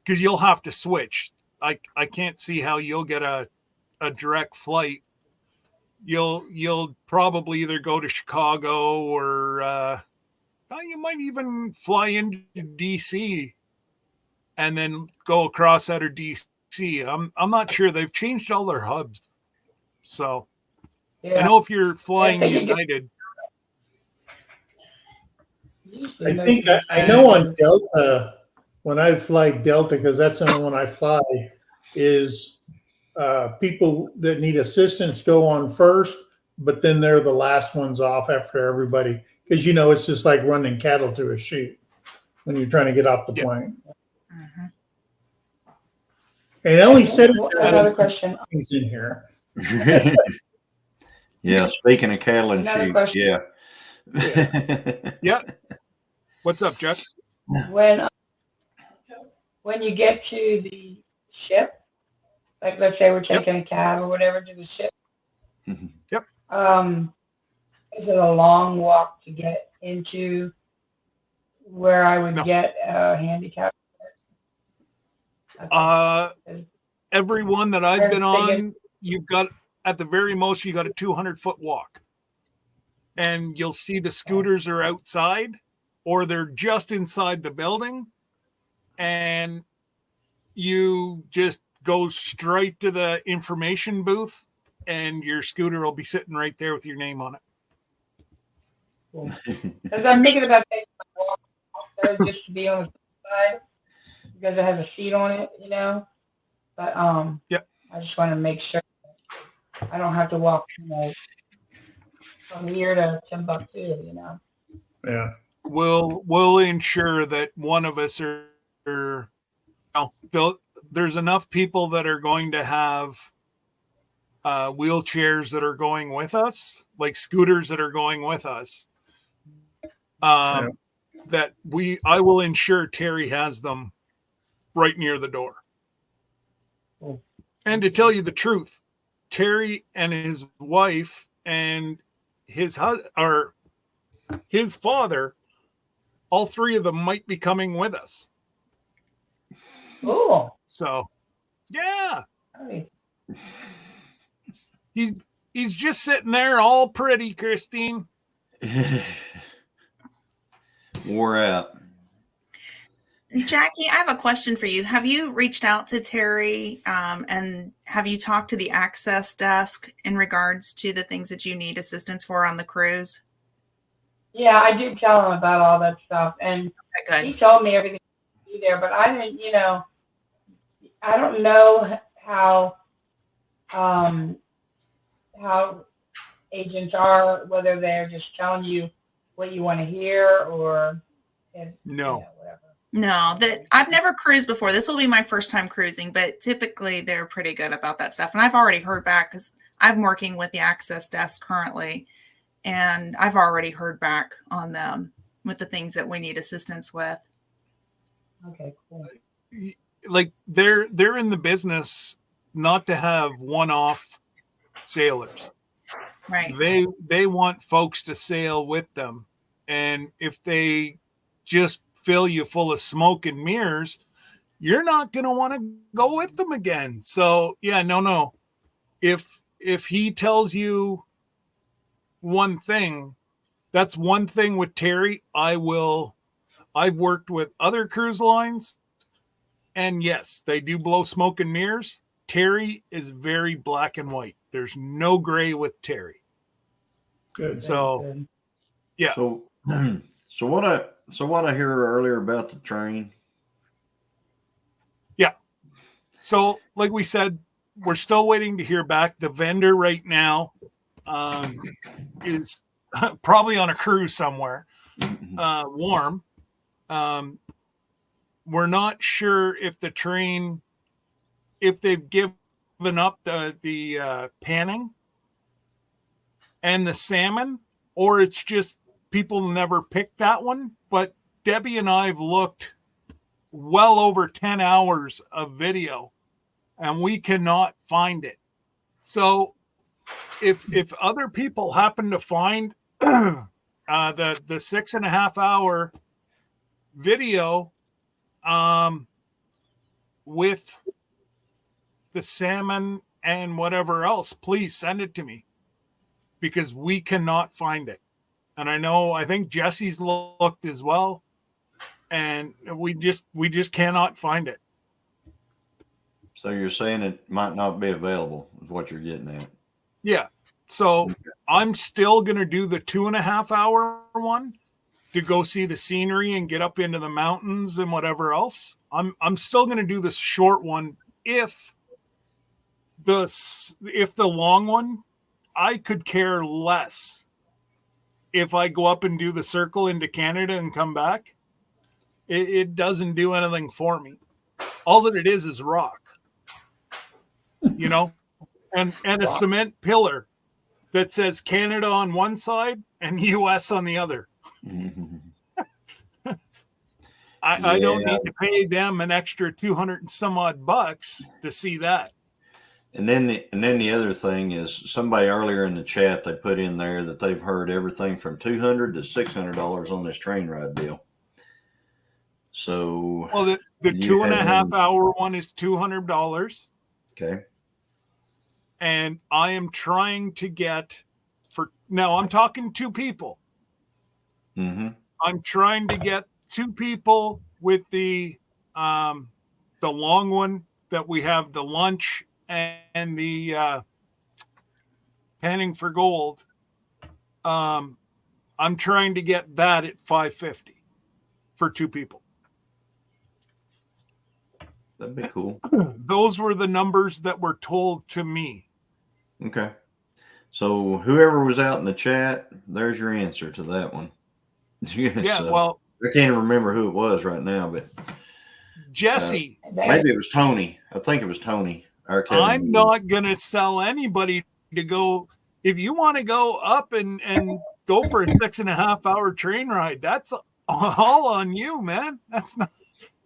you'll have to switch. I can't see how you'll get a direct flight. You'll probably either go to Chicago or you might even fly into DC and then go across out of DC. I'm not sure. They've changed all their hubs. So I Yeah, know if you're flying I think you United, I think I know on Delta, when I fly Delta, because that's the only one I fly, is people that need assistance go on first, but then they're the last ones off after everybody. Because, it's just like running cattle through a chute when you're trying to get off the Yeah. plane. Mhm. And I only said Another question. things in here. Yeah, speaking of cattle and Another sheep, question. yeah. yeah. What's up, Jeff? When you get to the ship, like let's say we're taking a cab or whatever to the ship. Mhm. Yep. Is it a long walk to get into where I would No. get a handicap? Everyone that I've been Where's the on, you've got at the very most, you got a 200-foot walk, and you'll see the scooters are outside, or they're just inside the building, and you just go straight to the information booth, and your scooter will be sitting right there with your name on it. Because I'm thinking about taking my walk there just to be on the side because it has a seat on it, But Yep. I just want to make sure I don't have to walk, from here to Timbuktu, Yeah. We'll ensure that one of us there's enough people that are going to have wheelchairs that are going with us, like scooters that are going with us. That I will ensure Terry has them right near the door. Cool. And to tell you the truth, Terry and his wife and his father, all three of them might be coming with us. Cool. So, yeah, Hey. he's just sitting there all pretty, Christine. Wore out. Jackie, I have a question for you. Have you reached out to Terry and have you talked to the access desk in regards to the things that you need assistance for on the cruise? Yeah, I did tell him about all that stuff, and Okay, he good. told me everything to be there, but I didn't, I don't know how agents are, whether they're just telling you what you want to hear or No. whatever. No, I've never cruised before. This will be my first time cruising, but typically they're pretty good about that stuff. And I've already heard back because I'm working with the access desk currently, and I've already heard back on them with the things that we need assistance with. Okay, cool. Like they're in the business not to have one-off sailors. Right. They want folks to sail with them, and if they just fill you full of smoke and mirrors, you're not going to want to go with them again. So yeah, no. If he tells you one thing, that's one thing with Terry. I've worked with other cruise lines, and yes, they do blow smoke and mirrors. Terry is very black and white. There's no gray with Terry. Good. So yeah. So, so what I hear earlier about the train. So, like we said, we're still waiting to hear back. The vendor right now is probably on a cruise somewhere, warm. We're not sure if the train, if they've given up the panning and the salmon, or it's just people never picked that one. But Debbie and I have looked well over 10 hours of video, and we cannot find it. So if other people happen to find the 6.5 hour video with the salmon and whatever else, please send it to me, because we cannot find it. And I think Jesse's looked as well, and we just cannot find it. So you're saying it might not be available, is what you're getting at. Yeah. So I'm still going to do the 2.5 hour one to go see the scenery and get up into the mountains and whatever else. I'm still going to do this short one. If the long one, I could care less if I go up and do the circle into Canada and come back. It doesn't do anything for me. All that it is rock, and a cement pillar that says Canada on one side and US on the other. I don't need to pay them an extra 200 and some odd bucks to see that. And then the other thing is, somebody earlier in the chat, they put in there that they've heard everything from $200 to $600 on this train ride deal. So, well, the 2.5 hour one is $200. Okay. And I am trying to get now I'm talking 2 people. Mm-hmm. I'm trying to get 2 people with the long one that we have the lunch and the panning for gold. I'm trying to get that at $550 for 2 people. That'd be cool. Those were the numbers that were told to me. Okay. So whoever was out in the chat, there's your answer to that one. Yeah, So, well, I can't even remember who it was right now, but Jesse, maybe it was Tony. I think it was Tony. I'm not going to sell anybody to go. If you want to go up and go for a 6.5 hour train ride, that's all on you, man. That's not,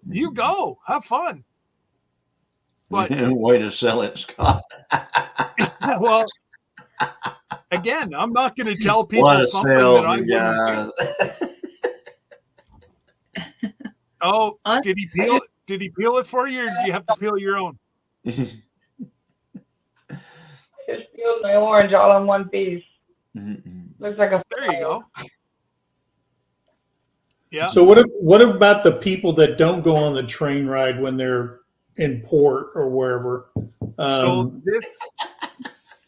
you go have fun. But way to sell it, Scott. well, again, I'm not going to tell people What a something sell, that I you wouldn't do. guys. Oh, did he peel it? Did he peel it for you, or did you have to peel your own? Just peeled my orange all in one piece. Looks like a. There you go. Yeah. So what about the people that don't go on the train ride when they're in port or wherever? So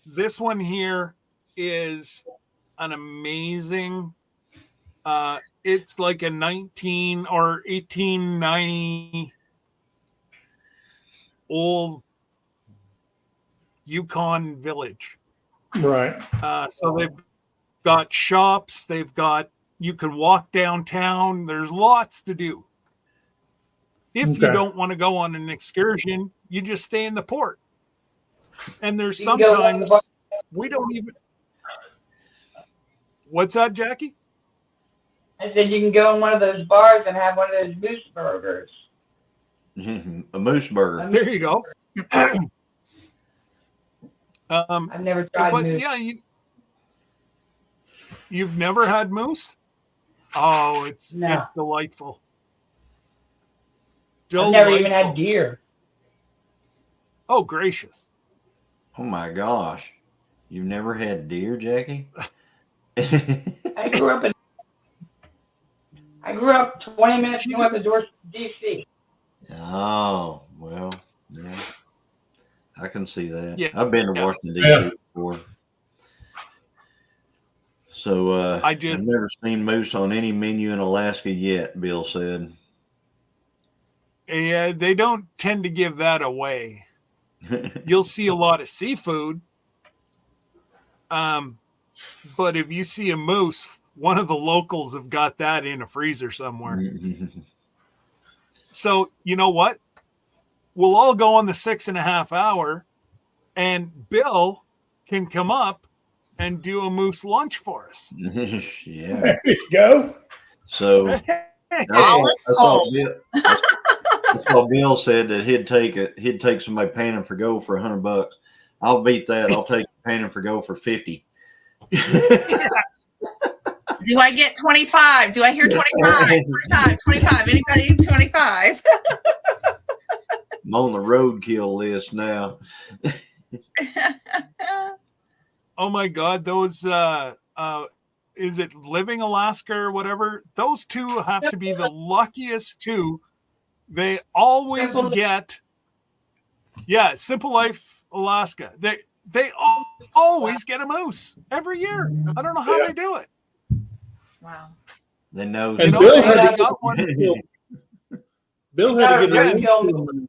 this one here is an amazing. It's like a 19 or 1890 old Yukon village. Right. So they've got shops. You can walk downtown. There's lots to do. If you Okay. don't want to go on an excursion, you just stay in the port. And there's You can go sometimes on we don't even. What's that, Jackie? I said you can go in one of those bars and have one of those moose burgers. A moose burger. There you go. I've never tried But moose. yeah, You've never had moose? Oh, it's No. it's delightful. I've never even had Delightful. deer. Oh, gracious. Oh my gosh. You've never had deer, Jackie? I grew up 20 minutes north of DC. Oh, well, yeah. I can see that. Yeah. I've been to Yeah. Washington, Yeah. D.C. before. So I've never seen moose on any menu in Alaska yet, Bill said. Yeah, they don't tend to give that away. You'll see a lot of seafood. But if you see a moose, one of the locals have got that in a freezer somewhere. So you know what? We'll all go on the 6.5 hour, and Bill can come up and do a moose lunch for us. Yeah. There you go. So All that's what Bill said, that he'd take somebody panning for gold for $100. I'll beat that. I'll take panning for gold for 50. Do I get 25? Do I hear 25? 25. Anybody 25? I'm on the roadkill list now. Oh my God, those is it Living Alaska or whatever? Those two have to be the luckiest two. They always Simple- get, yeah, Simple Life Alaska. They always get a moose every year. I don't know how they do it. Wow. They know. And know, Bill they had to got one. Bill had to get Yeah. a roadkill.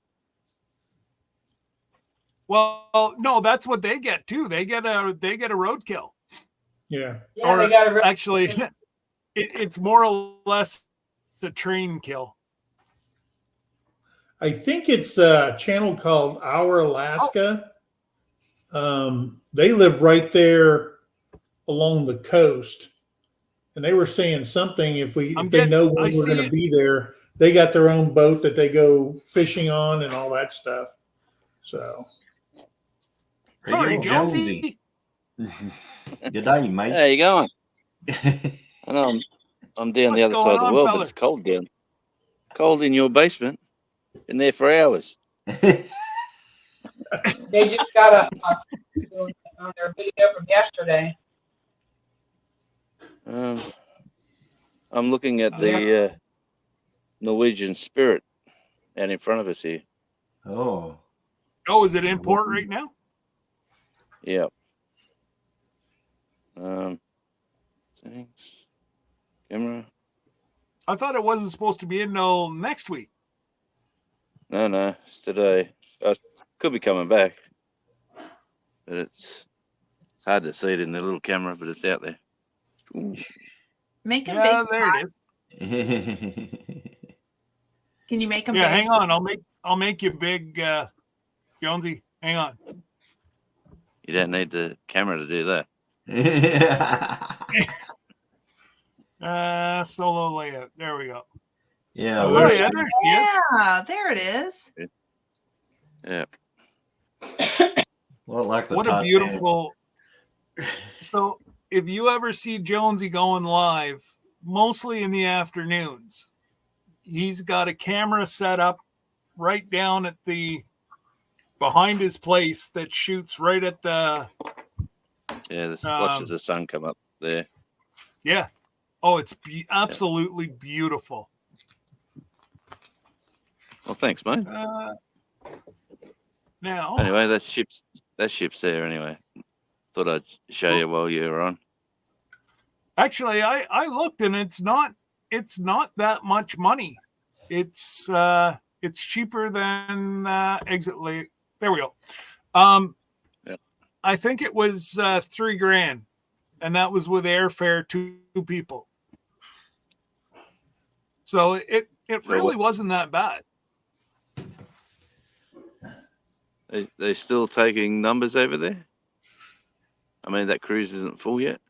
Well, no, that's what they get too. They get a roadkill. Yeah. Yeah, Or they got a actually, it's more or less the train kill. I think it's a channel called Our Alaska. They live right there along the coast. And they were saying something, if they know when we're going to be there, they got their own boat that they go fishing on and all that stuff. So, Sorry, Hey, Jonesy. Good day, mate. How you going? I know I'm down the What's other going side of the on, world, fella? but it's cold down. Cold in your basement. Been there for hours. They just got on their video from yesterday. I'm looking at the Norwegian Spirit out in front of us here. Oh, Oh, is it in port right now? Yeah. Settings. Camera. I thought it wasn't supposed to be in till next week. No, it's today. Could be coming back, but it's hard to see it in the little camera, but it's out there. Ooh. Make them Yeah, big. there Scott. it is. Can you make them Yeah, big? hang on. I'll make you big, Jonesy. Hang on. You don't need the camera to do that. Solo layout. There we go. Yeah. Oh, Oh there yeah, there she is. Yeah, there it is. Yeah. Well, like the What a Titanic. beautiful. So, if you ever see Jonesy going live, mostly in the afternoons, he's got a camera set up right down at behind his place that shoots right at the. Yeah, watches the sun come up there. Yeah. Oh, it's absolutely beautiful. Well, thanks, mate. Now, Anyway, that ship's there anyway. Thought I'd show you while you were on. actually, I looked and it's not that much money. It's cheaper than Exit Lake. There we go. Yeah. I think it was $3,000, and that was with airfare, two people. So it really wasn't that bad. They still taking numbers over there? I mean, that cruise isn't full yet.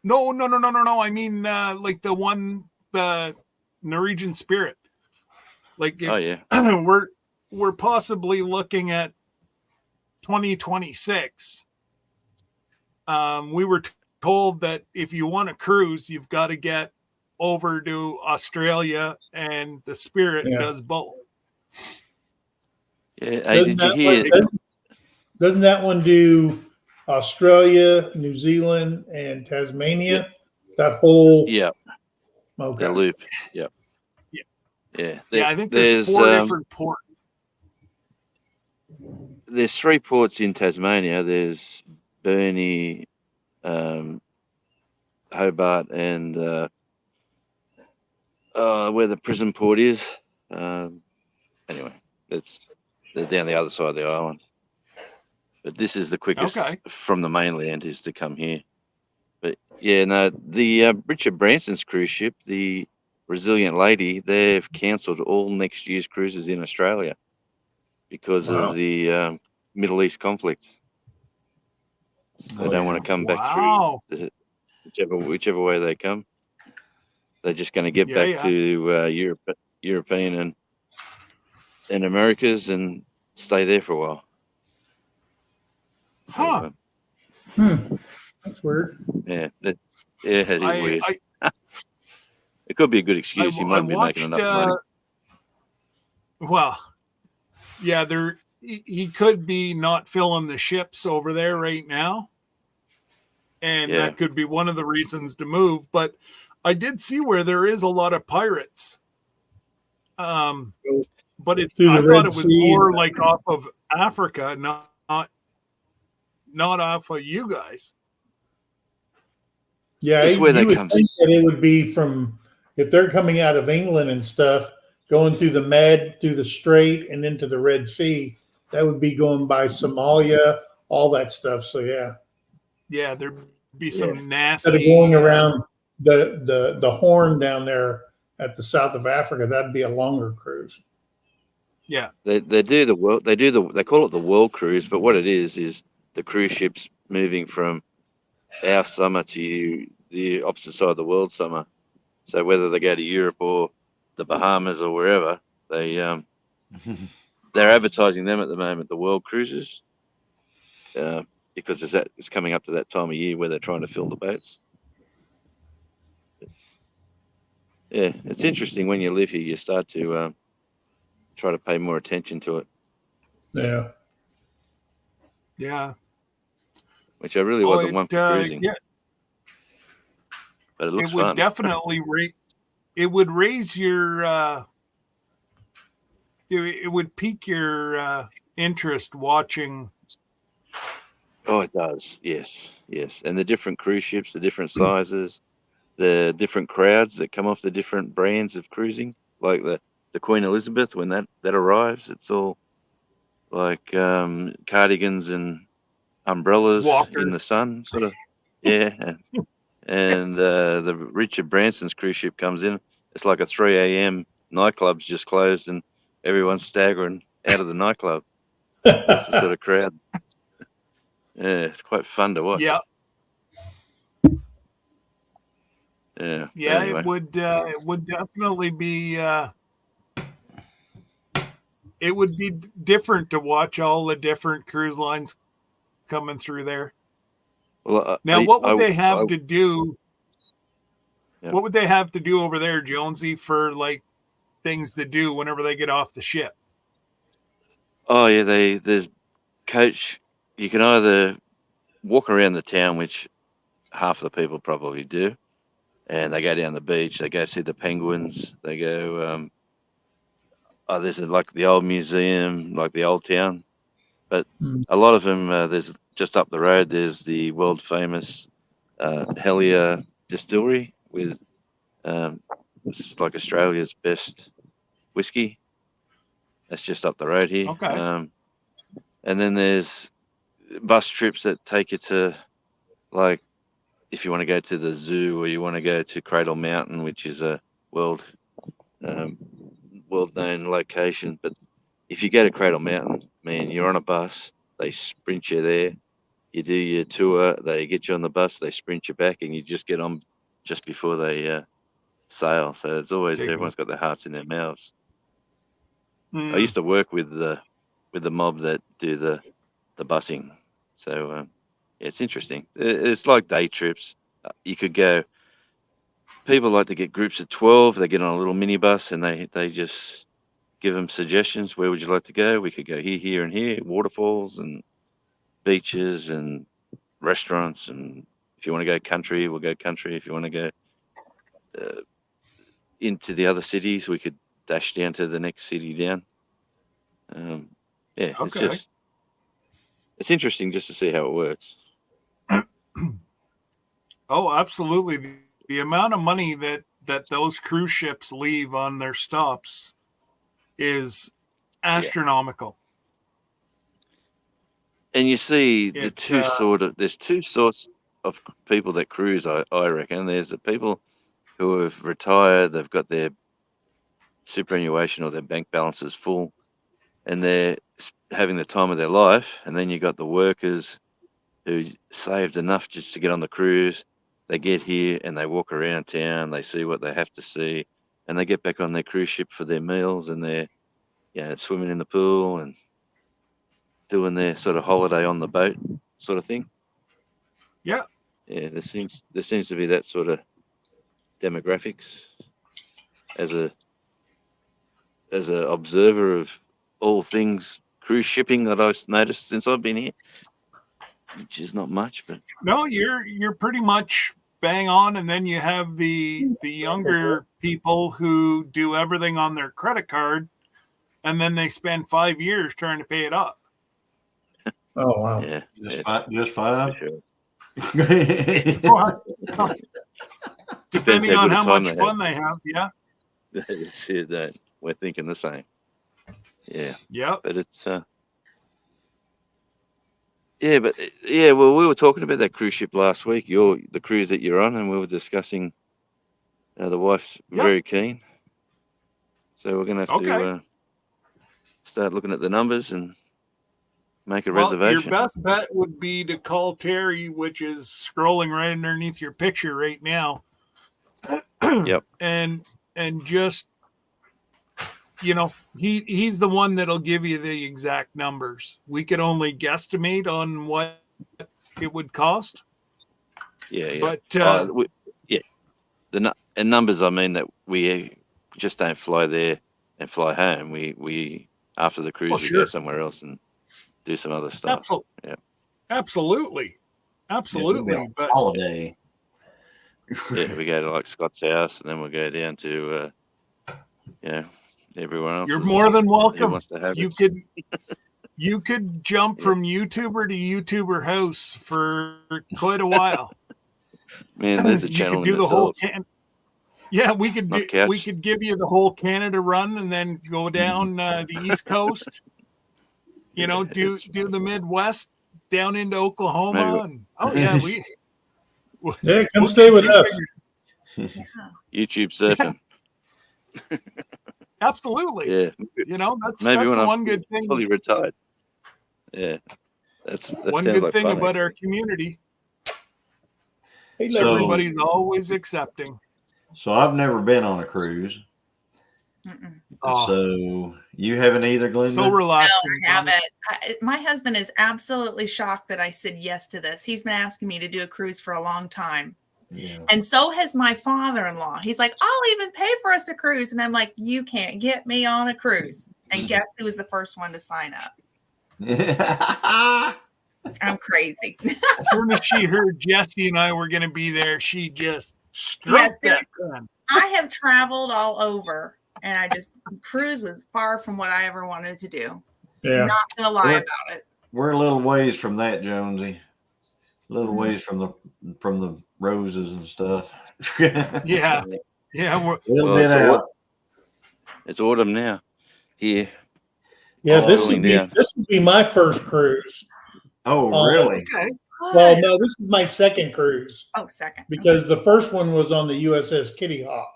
No. I mean, like the Norwegian Spirit. Like, Oh yeah. we're possibly looking at 2026. We were told that if you want to cruise, you've got to get over to Australia, and the Spirit Yeah. does both. Yeah. Hey, did you hear? Doesn't that one do Australia, New Zealand, and Tasmania? That whole Yeah, okay. the loop. Yep. Yeah. Yeah. Yeah, I think there's 4 different ports. There's 3 ports in Tasmania. There's Burnie, Hobart, and where the prison port is. Anyway, they're down the other side of the island. But this is the quickest from the mainland is to come here. But yeah, no, the Richard Branson's cruise ship, the Resilient Lady, they've cancelled all next year's cruises in Australia because of the Middle East conflict. They don't want to come back through whichever way they come. They're just going to get back to European and Americas and stay there for a while. Huh. That's weird. Yeah, it is weird. It could be a good excuse. He might be making enough money. Well, yeah, he could be not filling the ships over there right now. And that could be one of the reasons to move. But I did see where there is a lot of pirates. But I thought it was more like off of Africa, not off of you guys. Yeah, you would think that it would be from, if they're coming out of England and stuff, going through the Med, through the Strait, and into the Red Sea, that would be going by Somalia, all that stuff. So yeah. Yeah, there'd be some nasty. Instead of going around the Horn down there at the south of Africa, that'd be a longer cruise. Yeah, they do the world. They call it the world cruise, but what it is the cruise ships moving from our summer to the opposite side of the world summer. So whether they go to Europe or the Bahamas or wherever, they're advertising them at the moment, the world cruises, because it's coming up to that time of year where they're trying to fill the boats. Yeah, it's interesting when you live here, you start to try to pay more attention to it. Yeah. Yeah. Which I really wasn't one for cruising. Yeah. But it looks it would fun. Definitely it would raise your it would pique your interest watching. Oh, it does. Yes. And the different cruise ships, the different sizes, the different crowds that come off the different brands of cruising, like the Queen Elizabeth, when that arrives, it's all like cardigans and umbrellas in the sun, sort of. Yeah. And the Richard Branson's cruise ship comes in. It's like a 3 a.m. nightclub's just closed and everyone's staggering out of the nightclub. That's the sort of crowd. Yeah, it's quite fun to watch. Yeah. Yeah. Yeah, anyway. it would definitely be it would be different to watch all the different cruise lines coming through there. Well, now, what would they have to do? Yeah. What would they have to do over there, Jonesy, for like things to do whenever they get off the ship? Oh yeah, there's coach. You can either walk around the town, which half of the people probably do, and they go down the beach. They go see the penguins. They go. There's like the old museum, like the old town, but a lot of them. There's just up the road. There's the world famous Helier distillery with this is like Australia's best whiskey. That's just up the road here. Okay. And then there's bus trips that take you to, like, if you want to go to the zoo or you want to go to Cradle Mountain, which is a world known location. But if you go to Cradle Mountain, man, you're on a bus. They sprint you there. You do your tour. They get you on the bus. They sprint you back, and you just get on just before they sail. So it's always everyone's got their hearts in their mouths. I used to work with the mob that do the busing. So it's interesting. It's like day trips. You could go. People like to get groups of 12. They get on a little minibus and they just give them suggestions. Where would you like to go? We could go here, here, and here. Waterfalls and beaches and restaurants. And if you want to go country, we'll go country. If you want to go into the other cities, we could dash down to the next city down. Yeah, Okay. it's interesting just to see how it works. Oh, absolutely. The amount of money that those cruise ships leave on their stops is astronomical. And you see It, there's two sorts of people that cruise, I reckon. There's the people who have retired, they've got their superannuation or their bank balances full, and they're having the time of their life. And then you got the workers who saved enough just to get on the cruise. They get here and they walk around town, they see what they have to see, and they get back on their cruise ship for their meals, and they're swimming in the pool and doing their sort of holiday on the boat sort of thing. Yeah. Yeah, there seems to be that sort of demographics as a observer of all things cruise shipping that I've noticed since I've been here, which is not much, but no, you're pretty much bang on. And then you have the younger people who do everything on their credit card, and then they spend 5 years trying to pay it off. Oh, wow. yeah, Just five. for sure. Depending on good how time much they fun they have. Yeah. That's it, that we're thinking the same. Yeah, Yep. but it's well, we were talking about that cruise ship last week. The cruise that you're on, and we were discussing. The wife's Yep. very keen, so we're gonna have Okay. to start looking at the numbers and make a Well, reservation. your best bet would be to call Terry, which is scrolling right underneath your picture right now. Yep. And just, he's the one that'll give you the exact numbers. We could only guesstimate on what it would cost. Yeah. But And numbers, I mean that we just don't fly there and fly home. We after the cruise, Well, we sure. go somewhere else and do some other stuff. Yeah. Absolutely. But Holiday. Yeah, we go to like Scott's house, and then we'll go down to everyone else. you're more than Who welcome. wants to have You it. you could jump from YouTuber to YouTuber house for quite a while. Man, there's a You channel could do in the whole itself. we could Not we couch. could give you the whole Canada run and then go down the East Coast. Do the Midwest down into Oklahoma. Maybe. Yeah, come stay with us. YouTube surfing. Absolutely. Yeah, That's maybe when I'm one good thing. fully retired. Yeah, that One sounds good like thing fun, about our actually. community. Hey, So- Larry. Everybody's always accepting. So I've never been on a cruise. Mm-mm. Oh, So you haven't either, Glenda? so relaxing. No, I haven't. My husband is absolutely shocked that I said yes to this. He's been asking me to do a cruise for a long time. Yeah. And so has my father-in-law. He's like, I'll even pay for us to cruise. And I'm like, you can't get me on a cruise. And guess who was the first one to sign up? I'm crazy. As soon as she heard Jesse and I were going to be there, she just stroked that gun. I have traveled all over, and cruise was far from what I ever wanted to do. Yeah. Not gonna lie Well, about it. We're a little ways from that, Jonesy. A little ways from the roses and stuff. Yeah. Yeah. A little Well, bit so out. It's autumn now. Here. Yeah, Oh, this going would down. be my first cruise. Oh, really? Okay. Well, no, this is my second cruise Oh, second. because the first one was on the USS Kitty Hawk.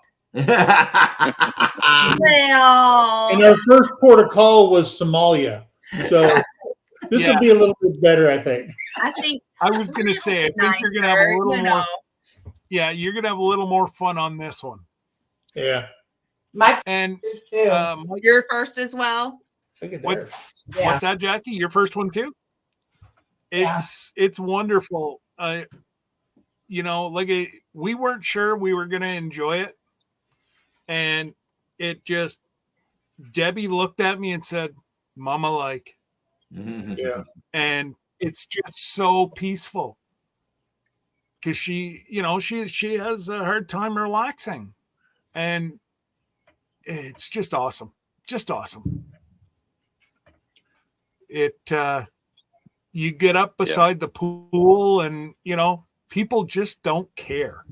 Well, And our first port of call was Somalia. So this Yeah. will be a little bit better, I think. I think I was going to say, I think you're going to have a little more. Yeah, you're going to have a little more fun on this one. Yeah. My And cruise too. Mike, You're first as well. Look at What- there. Yeah. what's that, Jackie? Your first one too? it's wonderful. You know, like we weren't sure we were going to enjoy it, and it just Debbie looked at me and said, "Mama like," Yeah. and it's just so peaceful because she has a hard time relaxing, and it's just awesome, just awesome. It you get up beside the pool, and people just don't care,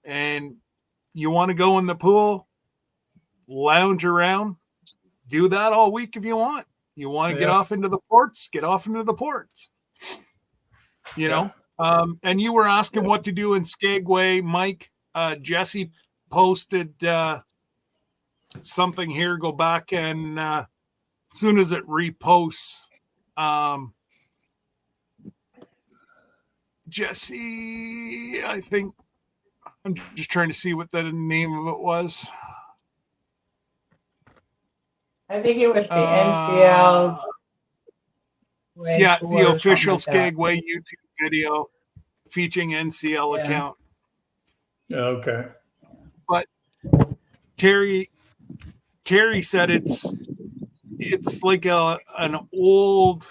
and you want to go in the pool, lounge around, do that all week if you want. You want to get off into the ports, get off into the ports. And you were asking what to do in Skagway, Mike. Jesse posted something here. Go back and as soon as it reposts, Jesse, I think I'm just trying to see what the name of it was. I think it was the NCL. Yeah, the official Skagway YouTube video featuring NCL account. Okay. But Terry said it's like an old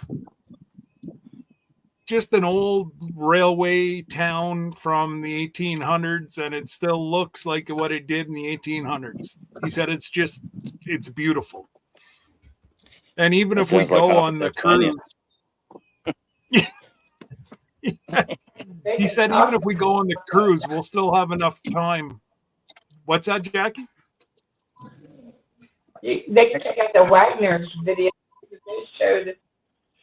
railway town from the 1800s, and it still looks like what it did in the 1800s. He said it's beautiful. And even if we go on the cruise, he said even if we go on the cruise, we'll still have enough time. What's that, Jackie? They can check out the Wagner's video. They showed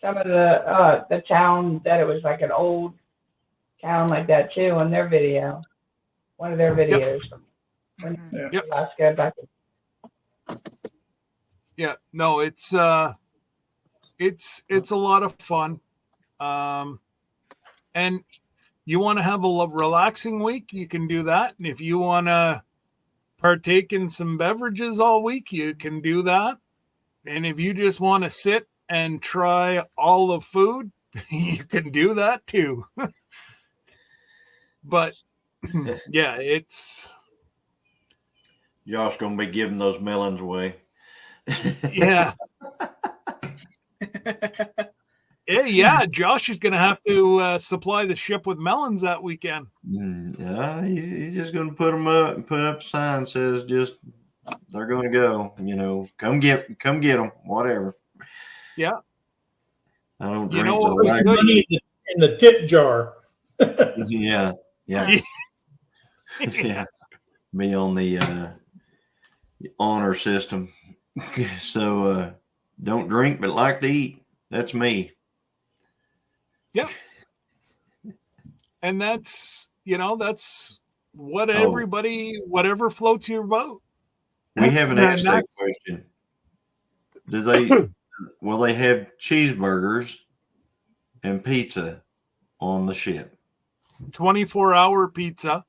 some of the town that it was like an old town like that too on their video. One of their videos from Alaska back in. Yeah, no, it's a lot of fun. And you want to have a relaxing week, you can do that. And if you want to partake in some beverages all week, you can do that. And if you just want to sit and try all the food, you can do that too. But yeah, it's Josh gonna be giving those melons away. Yeah. Yeah, Josh is gonna have to supply the ship with melons that weekend. Yeah, he's just gonna put them up and put up a sign that says just they're gonna go. Come get them, whatever. Yeah. I don't You drink. know So what I, Money in the tip jar. yeah. Yeah. Be on the honor system. So don't drink but like to eat. That's me. Yeah. And that's what everybody, whatever floats your boat. We haven't asked that question. Will they have cheeseburgers and pizza on the ship? 24-hour pizza.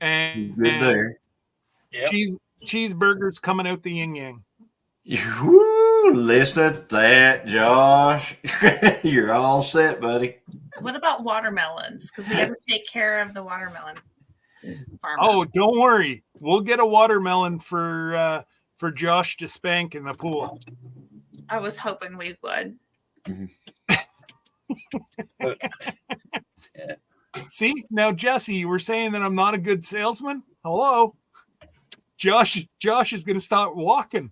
And, Good there. Cheeseburgers coming out the yin yang. Woo, listen to that, Josh. You're all set, buddy. What about watermelons? Because we have to take care of the watermelon farmer. Oh, don't worry. We'll get a watermelon for Josh to spank in the pool. I was hoping we would. See, now Jesse, you were saying that I'm not a good salesman. Hello, Josh is going to start walking.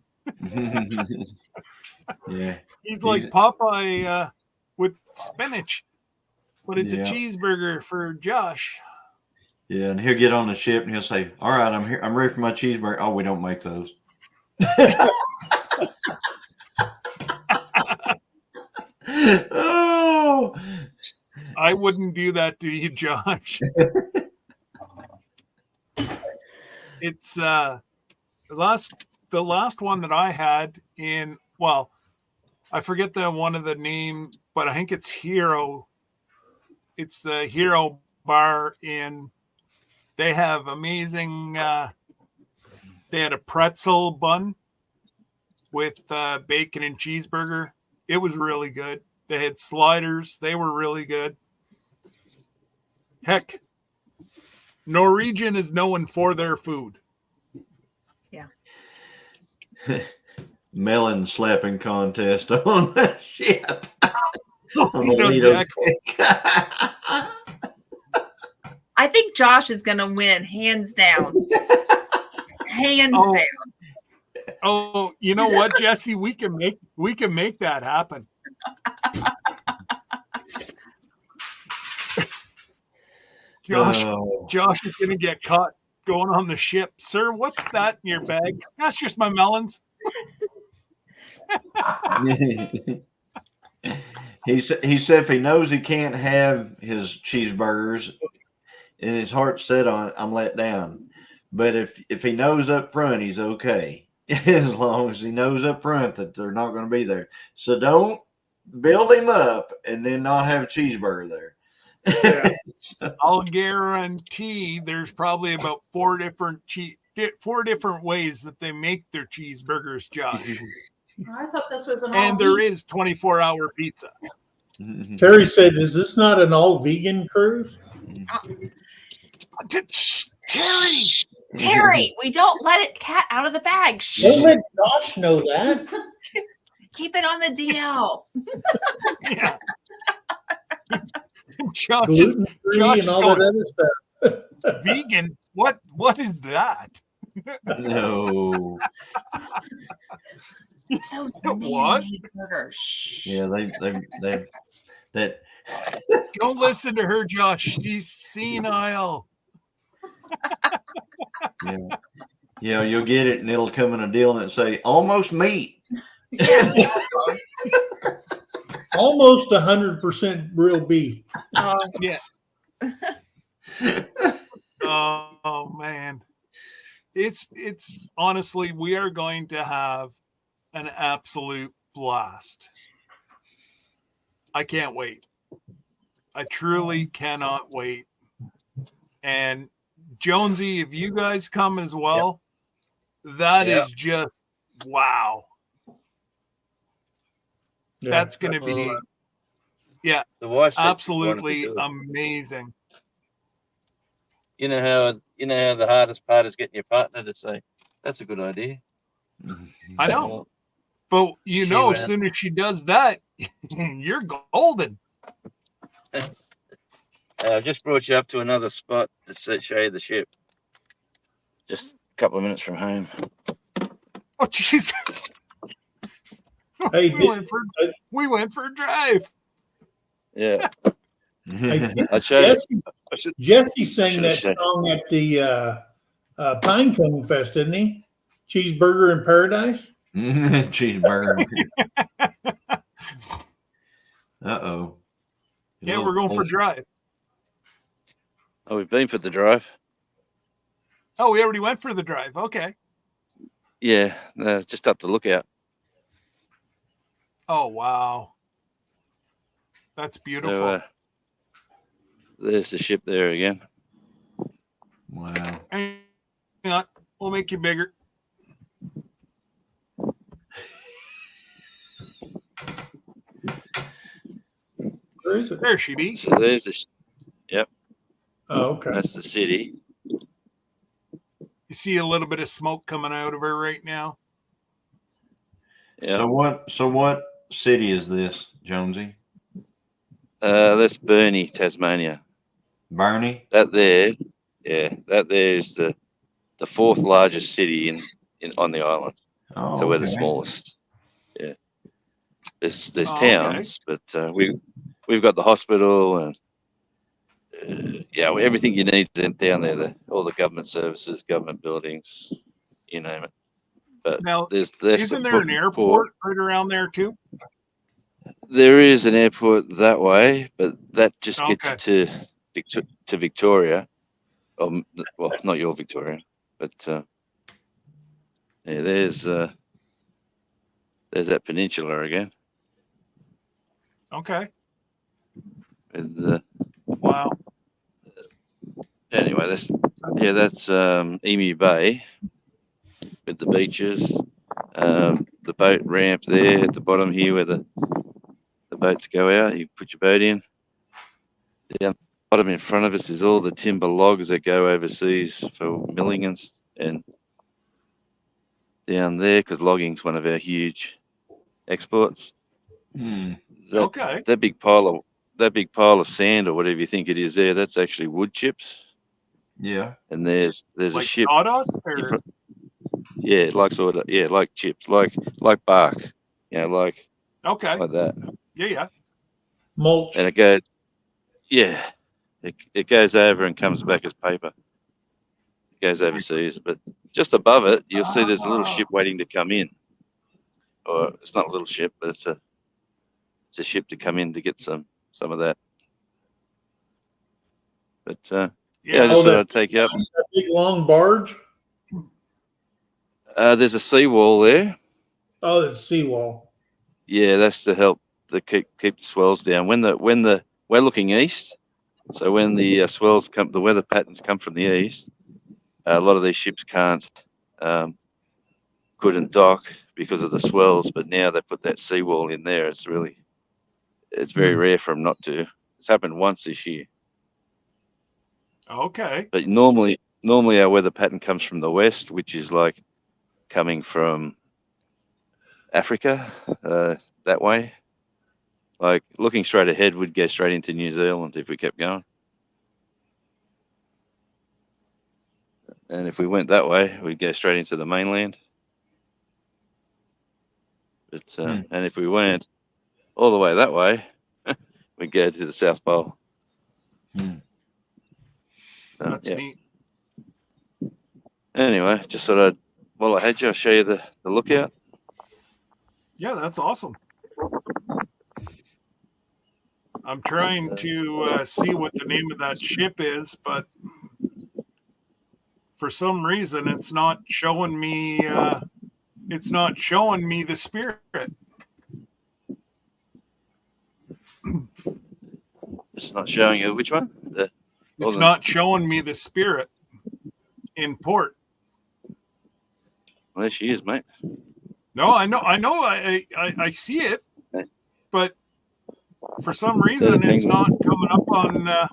Yeah, he's like Popeye with spinach, but it's a cheeseburger for Josh. Yeah, and he'll get on the ship and he'll say, "All right, I'm here. I'm ready for my cheeseburger." Oh, we don't make those. Oh, I wouldn't do that to you, Josh. It's the last one that I had in, well, I forget one of the name, but I think it's Hero. It's the Hero Bar they have amazing, they had a pretzel bun with bacon and cheeseburger. It was really good. They had sliders. They were really good. Heck, Norwegian is known for their food. Melon slapping contest on the ship. On the No, Lido Jack. cake. I think Josh is going to win, hands down. Hands Oh. down. Oh, you know what, Jesse? We can make that happen. Josh is gonna get caught going on the ship. Sir, what's that in your bag? That's just my melons. He said if he knows he can't have his cheeseburgers and his heart's set on it, I'm let down. But if he knows up front, he's okay. As long as he knows up front that they're not going to be there. So don't build him up and then not have a cheeseburger there. Yeah. I'll guarantee there's probably about four different ways that they make their cheeseburgers, Josh. I thought this was an And there is 24-hour pizza. Terry said, "Is this not an all vegan cruise?" Terry, we don't let it cat out of the bag. Shh. Don't let Josh know that. Keep it on the DL. Yeah. Josh is Gluten free Josh and is all going- that other stuff. vegan. What is that? No. It's those What? man-made burgers. Shh. Yeah, they that Don't listen to her, Josh. She's senile. yeah, you'll get it and it'll come in a deal and it'll say almost meat. Yeah. Almost 100% real beef. Yeah. Oh man. It's honestly, we are going to have an absolute blast. I can't wait. I truly cannot wait. And Jonesy, if you guys come as well, that is just wow. Yeah. That's going to be The wife said she wanted to absolutely do it. amazing. You know how the hardest part is getting your partner to say, "That's a good idea." I know. But you She know, went. as soon as she does that, you're golden. I've just brought you up to another spot to show you the ship. Just a couple of minutes from home. Oh, jeez. Hey, we went for a drive. Yeah, I think I showed you. Jesse sang Should've that said- song at the Pinecone Fest, didn't he? Cheeseburger in Paradise. Cheeseburger. Uh-oh. Yeah, we're going for a drive. Oh, we've been for the drive. Oh, we already went for the drive. Okay. Yeah, just up the lookout. Oh, wow. That's beautiful. So there's the ship there again. Wow. Hang on. We'll make you bigger. Where is it? There she be. So there's the Oh, okay. that's the city. You see a little bit of smoke coming out of her right now. Yeah, So what city is this, Jonesy? that's Burnie, Tasmania. Barney? That there is the fourth largest city in on the island. Oh, So we're the okay. smallest. Yeah. There's Oh, okay. towns, but we've got the hospital and everything you need down there. All the government services, government buildings, you name it. But Now, there's isn't there an airport right around there too? There is an airport that way, but that just gets Okay. you to Victoria. Well, not your Victoria, but there's that peninsula again. Okay. With, Wow. anyway, that's Emu Bay with the beaches, the boat ramp there at the bottom here where the the boats go out. You put your boat in. Down the bottom in front of us is all the timber logs that go overseas for milling and down there, because logging's one of our huge exports. Okay. That big pile of sand or whatever you think it is there, that's actually wood chips. Yeah. And there's Like a ship. sawdust or Yeah, like sort of, yeah, like chips, like bark, like okay. like that. Yeah. Mulch. And it goes, yeah, it goes over and comes back as paper. It goes overseas, but just above it, you'll see there's a little ship waiting to come in. Or it's not a little ship, but it's a ship to come in to get some of that. But I Yeah. just thought I'd take you up. A big long barge. There's a seawall there. Oh, it's seawall. Yeah, that's to help to keep the swells down. When we're looking east, so when the swells come, the weather patterns come from the east. A lot of these ships couldn't dock because of the swells, but now they put that seawall in there. It's very rare for them not to. It's happened once this year. Okay. But normally our weather pattern comes from the west, which is like coming from Africa that way. Like looking straight ahead would go straight into New Zealand if we kept going. And if we went that way, we'd go straight into the mainland. But and if we went all the way that way, we'd go to the South Pole. That's neat. Anyway, just thought while I had you, I'll show you the lookout. Yeah, that's awesome. I'm trying to see what the name of that ship is, but for some reason it's not showing me. It's not showing me the Spirit. It's not showing you which one. It's not showing me the Spirit in port. Well, there she is, mate. No, I know, I see it, but for some reason it's not coming up on.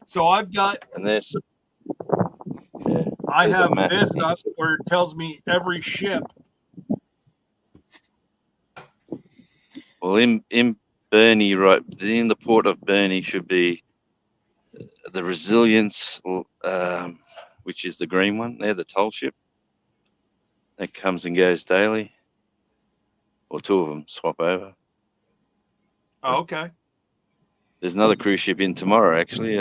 So I've got. And there's. I have this up where it tells me every ship. Well, in Burnie, right in the port of Burnie, should be the Resilience, which is the green one. They're the toll ship that comes and goes daily, or two of them swap over. Oh, okay. There's another cruise ship in tomorrow, actually.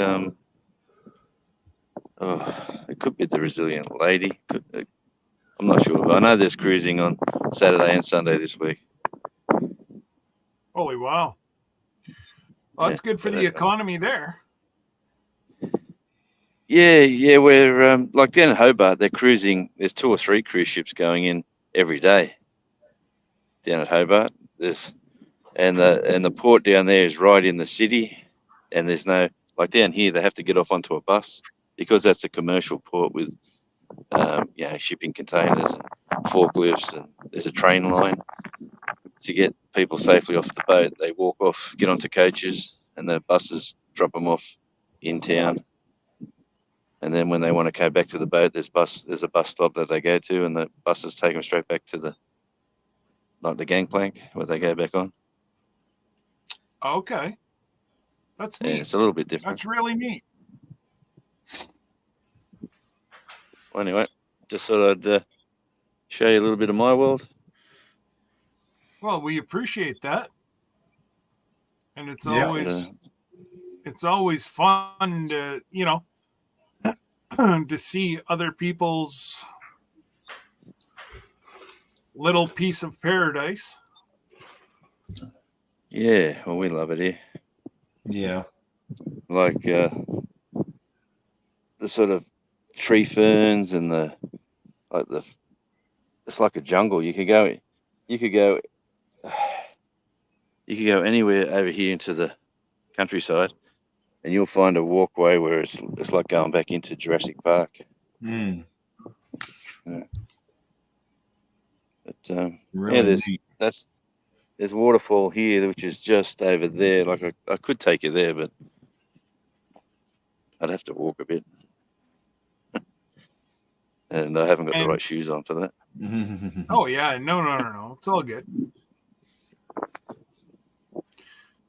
It could be the Resilient Lady. I'm not sure. But I know there's cruising on Saturday and Sunday this week. Holy wow. Well, that's good for the economy there. Yeah. We're like down in Hobart, they're cruising. There's 2 or 3 cruise ships going in every day down at Hobart. And the port down there is right in the city, and there's no, like down here they have to get off onto a bus because that's a commercial port with shipping containers and forklifts, and there's a train line to get people safely off the boat. They walk off, get onto coaches, and the buses drop them off in town. And then when they want to go back to the boat, there's a bus stop that they go to, and the buses take them straight back to the gangplank where they go back on. Okay. That's neat. Yeah, it's a little bit different. That's really neat. Well, anyway, just thought I'd show you a little bit of my world. Well, we appreciate that. And it's always fun to, to see other people's little piece of paradise. Yeah, well, we love it here. Yeah. Like the sort of tree ferns and it's like a jungle. You could go anywhere over here into the countryside, and you'll find a walkway where it's like going back into Jurassic Park. Mm. Yeah. But really that's there's a waterfall here, which is just over there. Like I could take you there, but I'd have to walk a bit. And I haven't got the right shoes on for that. Oh yeah, no. It's all good.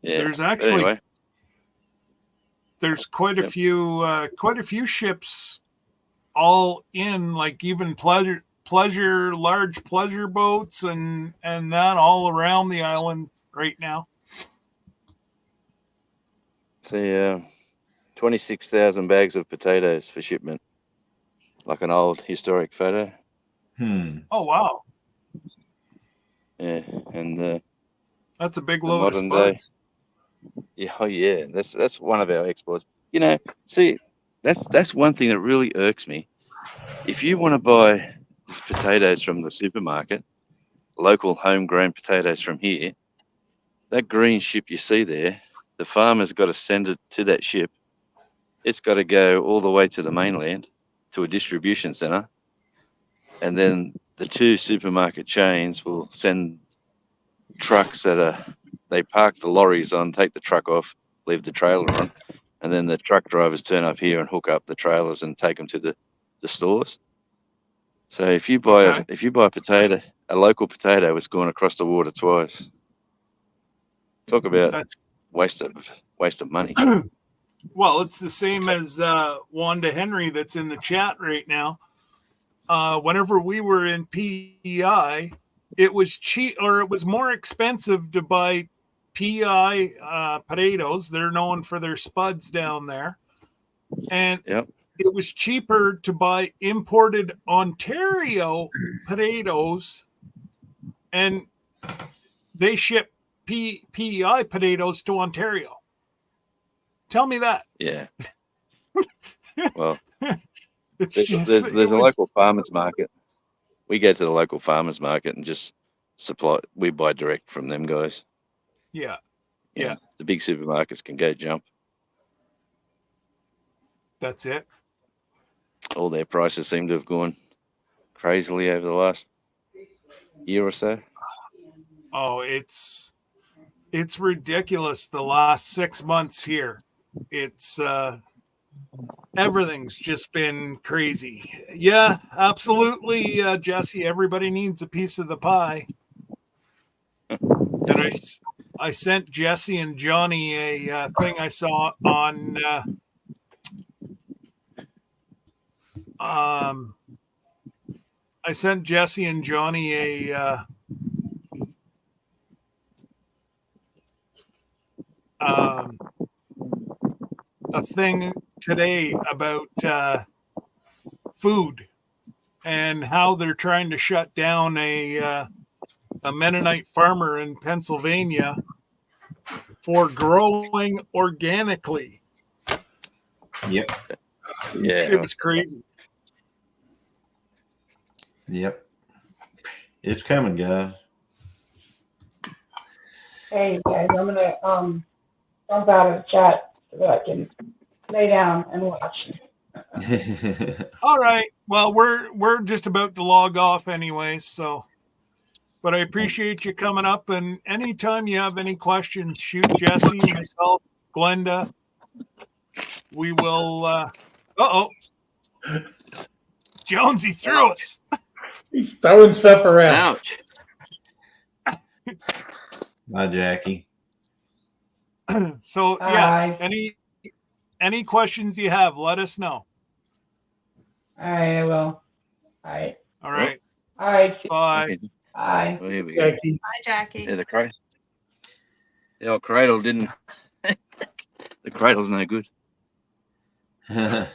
Yeah. There's But actually anyway, there's quite a Yep. few ships all in, like even large pleasure boats and that all around the island right now. see, 26,000 bags of potatoes for shipment, like an old historic photo. Oh wow, Yeah, and that's a big the load of modern day. spuds. Yeah, oh yeah, that's one of our exports. You know, see, that's one thing that really irks me. If you want to buy potatoes from the supermarket, local homegrown potatoes from here, that green ship you see there, the farmer's got to send it to that ship. It's got to go all the way to the mainland to a distribution center, and then the two supermarket chains will send trucks they park the lorries on, take the truck off, leave the trailer on, and then the truck drivers turn up here and hook up the trailers and take them to the stores. So if you buy a potato, a local potato, it's gone across the water twice. Talk about That's waste of money. well, it's the same as Wanda Henry that's in the chat right now. Whenever we were in PEI, it was cheap, or it was more expensive to buy PEI potatoes. They're known for their spuds down there, and Yep. it was cheaper to buy imported Ontario potatoes, and they ship PEI potatoes to Ontario. Tell me that. Yeah. Well, It's there's just a local farmers market. We go to the local farmers market and just we buy direct from them guys. yeah. You Yeah. know, the big supermarkets can go jump. That's it. All their prices seem to have gone crazily over the last year or so. Oh, it's ridiculous. The last 6 months here, it's everything's just been crazy. Yeah, absolutely, Jesse. Everybody needs a piece of the pie. And I sent Jesse and Johnny a thing I saw on I sent Jesse and Johnny a thing today about food and how they're trying to shut down a Mennonite farmer in Pennsylvania for growing organically. Yep. Yeah. It was crazy. Yep. It's coming, guys. Hey guys, I'm gonna jump out of the chat so that I can lay down and watch. All right. Well, we're just about to log off anyways, so but I appreciate you coming up, and anytime you have any questions, shoot Jesse, myself, Glenda. We will Jonesy threw us. He's throwing stuff around. Ouch. Bye, Jackie. So yeah, Bye. any questions you have, let us know. All right, I will. All right. All right. All right. Bye. Okay. Bye. Well, here we go. Jackie. Bye, Jackie. Yeah, the old cradle didn't. The cradle's no good. I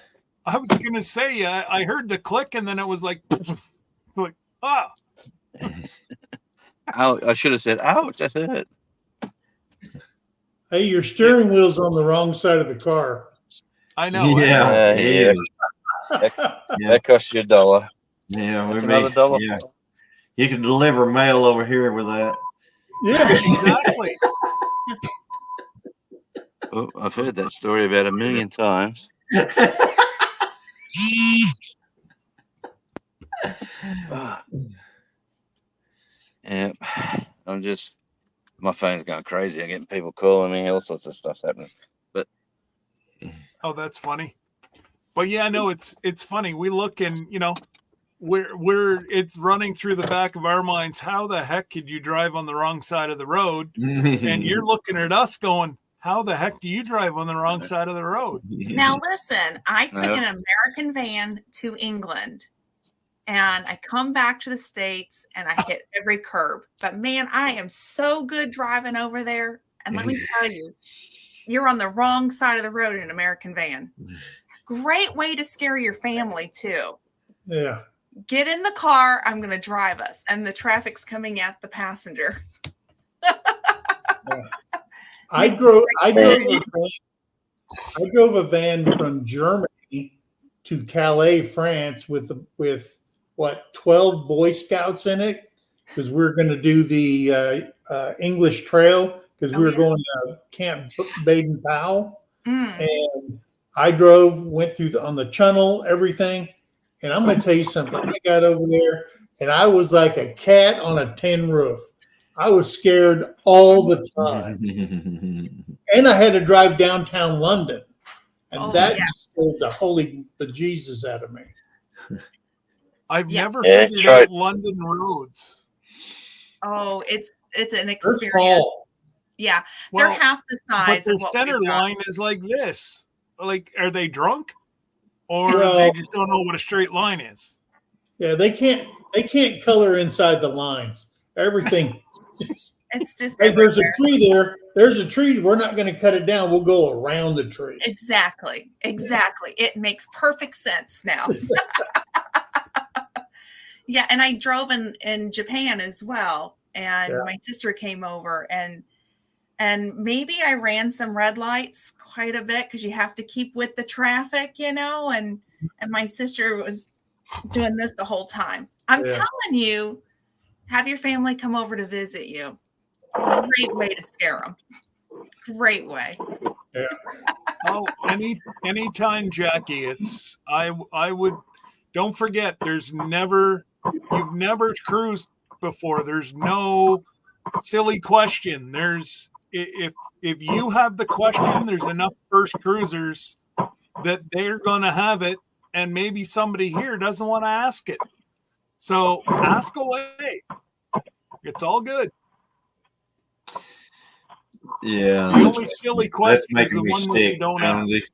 was gonna say I heard the click and then it was like ah. I should have said, ouch, that hurt. Hey, your steering wheel's on the wrong side of the car. I know. Yeah. Yeah. That cost you $1. Yeah. That's another $1. Yeah. You can deliver mail over here with that. Yeah. Exactly. Oh, I've heard that story about 1 million times. Yeah, I'm just my phone's going crazy. I'm getting people calling me. All sorts of stuff's happening. But Oh, that's funny. But yeah, no, it's funny. We look and we're it's running through the back of our minds. How the heck could you drive on the wrong side of the road? And you're looking at us going, how the heck do you drive on the wrong side of the road? Now listen, I took an American van to England and I come back to the States and I hit every curb. But man, I am so good driving over there. And let me tell you, you're on the wrong side of the road in an American van. Great way to scare your family too. Yeah. Get in the car. I'm going to drive us. And the traffic's coming at the passenger. I drove a van from Germany to Calais, France with 12 Boy Scouts in it, because we were going to do the English Trail, because we were going to Camp Baden Powell. And I went through on the channel, everything. And I'm going to tell you something. I got over there and I was like a cat on a tin roof. I was scared all the time. And I had to drive downtown London. And that scared the holy bejesus out of me. I've never figured out London roads. Oh, it's an They're experience. small. Yeah, Well, they're half the size. But of the what center we've got. line is like this. Like, are they drunk? Or Well- they just don't know what a straight line is? Yeah, they can't color inside the lines. Everything. It's just Hey, there's a everywhere. tree there. There's a tree. We're not going to cut it down. We'll go around the tree. Exactly. It makes perfect sense now. Yeah, and I drove in Japan as well, and my sister came over, and maybe I ran some red lights quite a bit because you have to keep with the traffic, and my sister was doing this the whole time. I'm telling you, have your family come over to visit you. Great way to scare them. Great way. Yeah. Oh, anytime, Jackie. I would. Don't forget, you've never cruised before. There's no silly question. If you have the question, there's enough first cruisers that they're gonna have it, and maybe somebody here doesn't want to ask it. So ask away. It's all good. Yeah. The only silly question That's is the making me one that you sick, don't ask. Jonesy.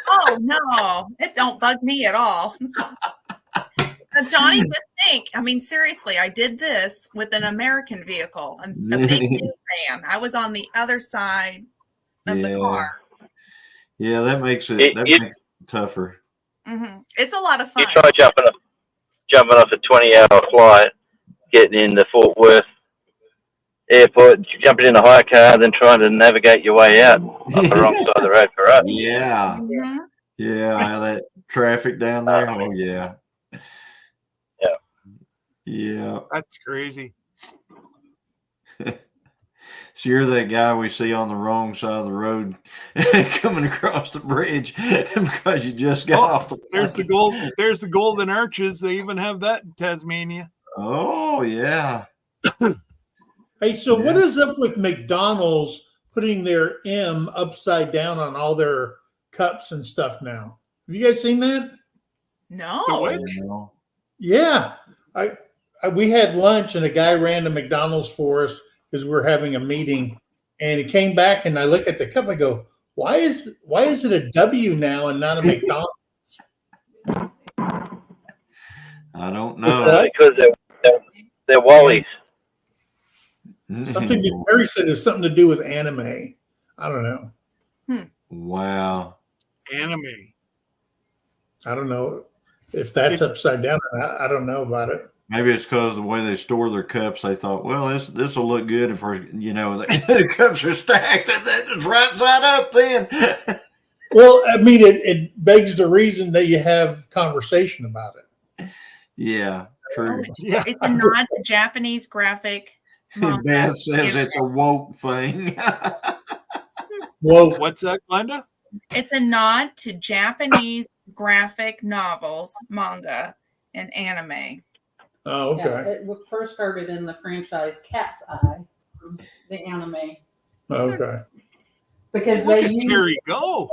Oh no, it don't bug me at all. Johnny, just think. I mean, seriously, I did this with an American vehicle, a big van. I was on the other side of the car. Yeah, that makes it makes it tougher. It's a lot of fun. you try jumping off a 20-hour flight, getting into Fort Worth Airport, jumping in a hire car, then trying to navigate your way out on the wrong side of the road for us. Yeah. Yeah, that traffic down there. Oh yeah. Yeah. That's crazy. So you're that guy we see on the wrong side of the road coming across the bridge because you just got off the plane. There's the Golden Arches. They even have that in Tasmania. Oh yeah. Hey, so what is up with McDonald's putting their M upside down on all their cups and stuff now? Have you guys seen that? No. Yeah. We had lunch and a guy ran to McDonald's for us because we were having a meeting, and he came back and I look at the cup. I go, why is it a W now and not a McDonald's? I don't know. Because they're Wally's. Something that Mary said is something to do with anime. I don't know. Wow. Anime. I don't know if that's upside down or not. I don't know about it. Maybe it's because the way they store their cups, they thought, well, this will look good if the cups are stacked and it's right side up then. Well, I mean, it begs the reason that you have conversation about it. Yeah, true. Yeah. It's a nod to Japanese graphic manga. Beth says it's a woke thing. Well, What's that, Glenda? It's a nod to Japanese graphic novels, manga, and anime. oh, Yeah, okay. it first started in the franchise Cat's Eye. the anime Okay. because Look they at use Terry go.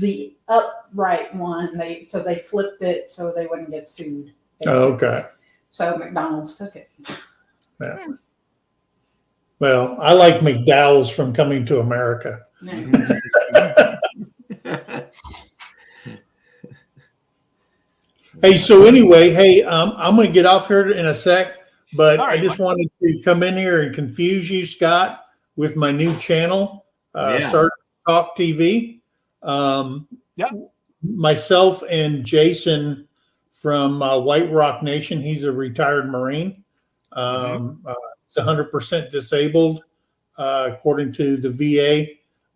the upright one. They flipped it so they wouldn't get sued. Okay. So McDonald's took it. Yeah. Well, I like McDowell's from Coming to America. Hey, so anyway, hey, I'm going to get off here in a sec, but All right, I just wanted to come in here and confuse you, Scott, with my new channel, Yeah. Sergeant Talk TV. Yeah. Myself and Jason from White Rock Nation, he's a retired Marine. He's 100% disabled, according to the VA.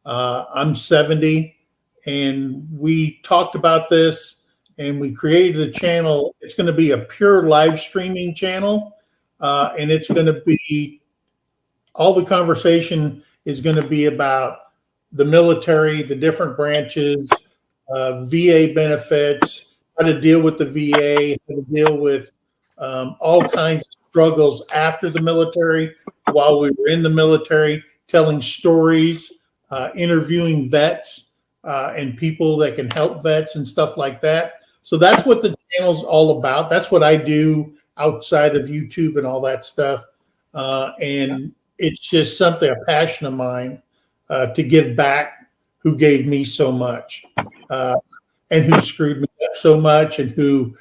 I'm 70, and we talked about this. And we created a channel. It's going to be a pure live streaming channel. And it's going to be, all the conversation is going to be about the military, the different branches, VA benefits, how to deal with the VA, how to deal with all kinds of struggles after the military, while we were in the military, telling stories, interviewing vets and people that can help vets and stuff like that. So that's what the channel's all about. That's what I do outside of YouTube and all that stuff. And it's just something, a passion of mine, to give back, who gave me so much, and who screwed me up so much, and who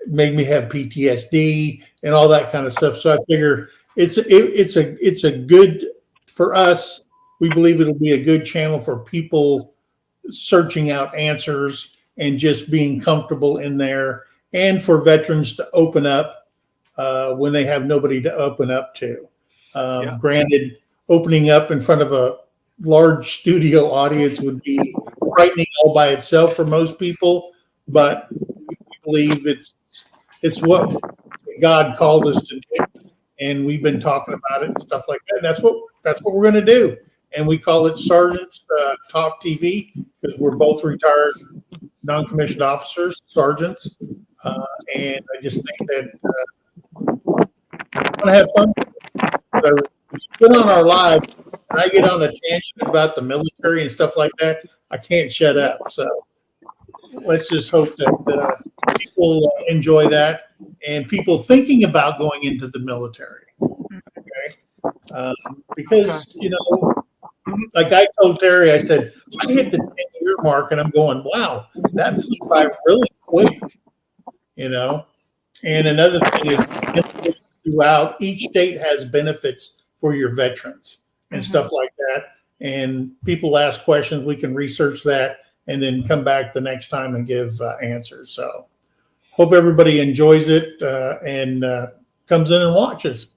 made me have PTSD and all that kind of stuff. So I figure it's a good, for us, we believe it'll be a good channel for people searching out answers and just being comfortable in there, and for veterans to open up when they have nobody to open up to. Granted, opening up in front of a large studio audience would be frightening all by itself for most people, but we believe it's what God called us to do, and we've been talking about it and stuff like that. And that's what we're going to do, and we call it Sergeants Talk TV because we're both retired non-commissioned officers, sergeants, and I just think that I'm going to have fun. If you put on our live, and I get on a tangent about the military and stuff like that, I can't shut up. So let's just hope that people enjoy that, and people thinking about going into the military. Okay, because you know. Like I told Terry, I said, I hit the 10-year mark and I'm going, wow, that flew by really quick, you know? And another thing is throughout, each state has benefits for your veterans and stuff like that. And people ask questions, we can research that and then come back the next time and give answers. So hope everybody enjoys it and comes in and watches.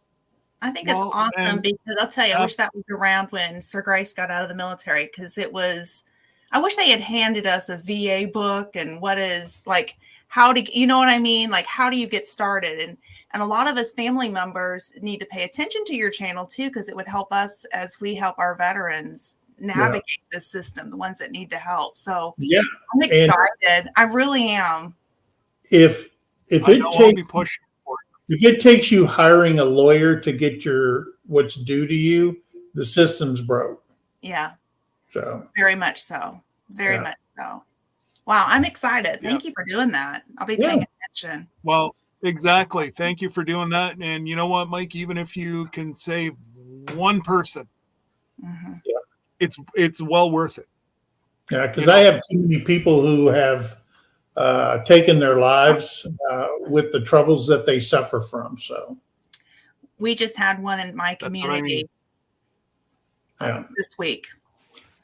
I think it's awesome because I'll tell you, I wish that was around when Sir Grace got out of the military, because I wish they had handed us a VA book and what is like, how to, you know what I mean? Like, how do you get started? And a lot of us family members need to pay attention to your channel too, because it would help us as we help our veterans navigate this system, the ones that need to help. So I'm excited. I really am. If it takes you hiring a lawyer to get what's due to you, the system's broke. Yeah. So very much so. Very much so. Wow, I'm excited. Thank you for doing that. I'll be paying attention. Well, exactly. Thank you for doing that. And you know what, Mike? Even if you can save one person, it's well worth it. Yeah, because I have too many people who have taken their lives with the troubles that they suffer from. So we just had one in my community this week.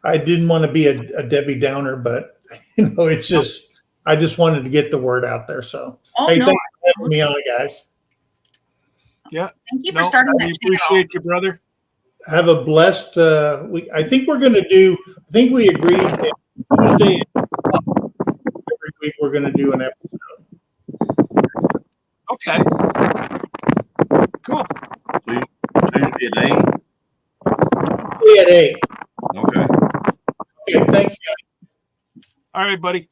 I didn't want to be a Debbie Downer, but you know, it's just I just wanted to get the word out there. So thanks for having me on, guys. Yeah, thank you for starting that channel. Appreciate you, brother. Have a blessed week. I think we're going to do. I think we agreed that Tuesday. Every week we're going to do an episode. Okay. Cool. Tuesday at 8. Tuesday at 8. Okay. Okay. Thanks, guys. All right, buddy.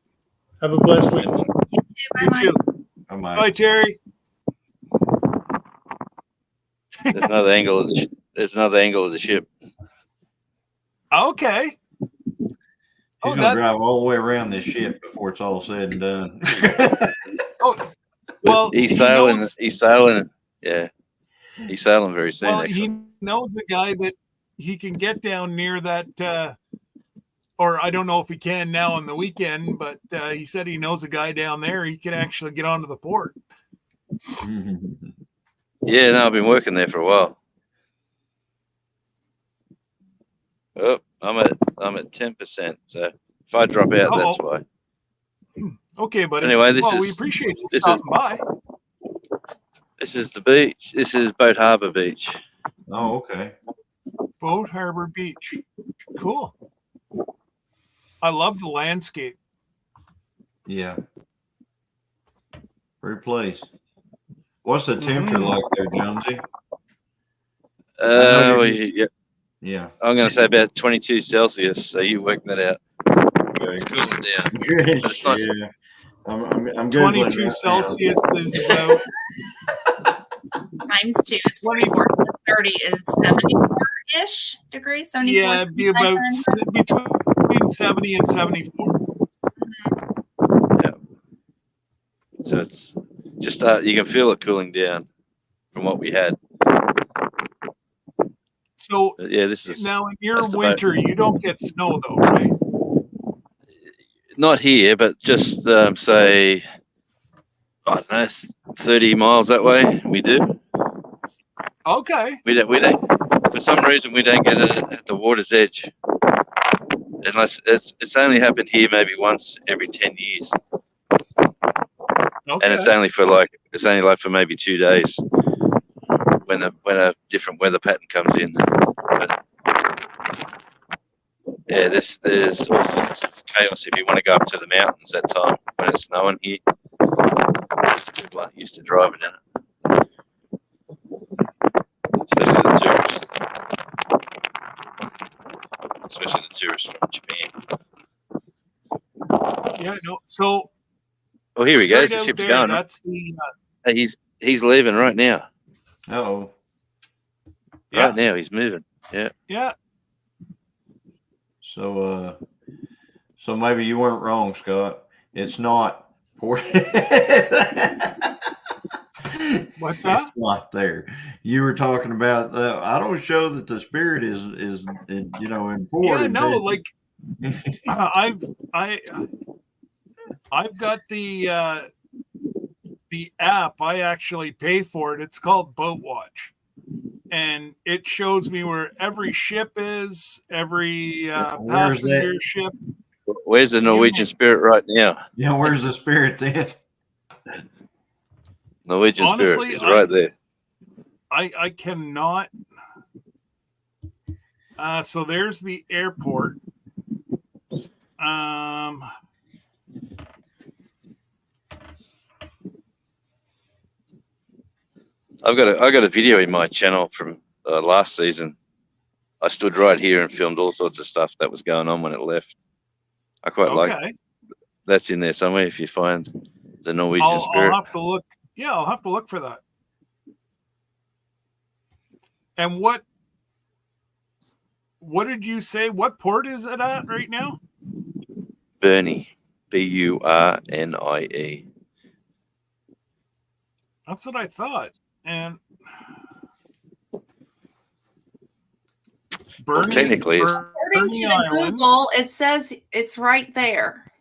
Have a blessed week. You too. Bye, Bye, Jerry. There's another angle of There's another angle of the ship. Okay. He's gonna drive all the way around this ship before it's all said and done. Well, he's sailing. He's sailing. Yeah, he's sailing very soon. Well, actually. he knows a guy that he can get down near that. Or I don't know if he can now on the weekend, but he said he knows a guy down there. He can actually get onto the port. Yeah, no, I've been working there for a while. Oh, I'm at 10%. So if I drop out, that's why. Okay, buddy. Anyway, we appreciate you stopping by. This is the beach. This is Boat Harbor Beach. Oh, okay. Boat Harbor Beach. Cool. I love the landscape. Yeah. Pretty place. What's the temperature like there, Jonesy? Yeah. I'm going to say about 22 Celsius. So you work that out. Okay. It's cooling down. It's nice. Yeah. I'm 22 Celsius is about times 2 is 44. Plus 30 is 74-ish degrees. 74. Yeah, it'd be about between 70 and 74. Yeah. So it's just you can feel it cooling down from what we had. So yeah, this is now in your winter. You don't get snow though, right? Not here, but just say I don't know, 30 miles that way. We do. Okay. We don't. For some reason, we don't get it at the water's edge, unless it's only happened here maybe once every 10 years. Okay. And it's only for maybe 2 days when a different weather pattern comes in. But, yeah, there's all sorts of chaos if you want to go up to the mountains that time when it's snowing here. People aren't used to driving in it, especially the tourists. Especially the tourists from Japan. Yeah, no. So. Oh, here we go. Straight The out ship's there, going. That's the. Hey, he's leaving right now. Oh. Yeah. Right now, he's moving. Yeah. Yeah. So maybe you weren't wrong, Scott. It's not port. What's that? It's not there. You were talking about. I don't show that the Spirit is in port. Yeah, no, like I've got the app. I actually pay for it. It's called Boat Watch, and it shows me where every ship is, every passenger ship. Where's the Norwegian Spirit right now? Yeah, where's the Spirit then? Norwegian Spirit is right there. I cannot. So there's the airport. I got a video in my channel from last season. I stood right here and filmed all sorts of stuff that was going on when it left. I quite like. That's in there somewhere if you find the Norwegian Spirit. I'll have to look. Yeah, I'll have to look for that. And what did you say? What port is it at right now? Burnie, Burnie. That's what I thought. And Well, technically, it's according to the Google, it says it's right there.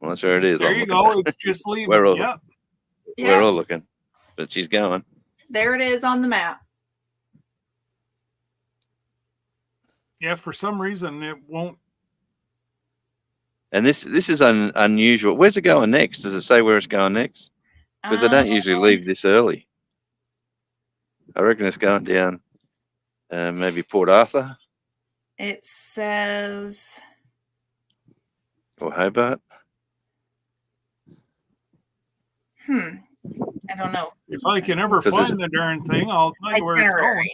Well, that's where it is. There you go. It's just leaving. We're all, yeah. We're all looking, but she's going. There it is on the map. Yeah, for some reason it won't. And this is unusual. Where's it going next? Does it say where it's going next? Because they don't usually leave this early. I reckon it's going down maybe Port Arthur. It says. Or Hobart. I don't know. If I can ever find the darn thing, I'll tell you where it's going.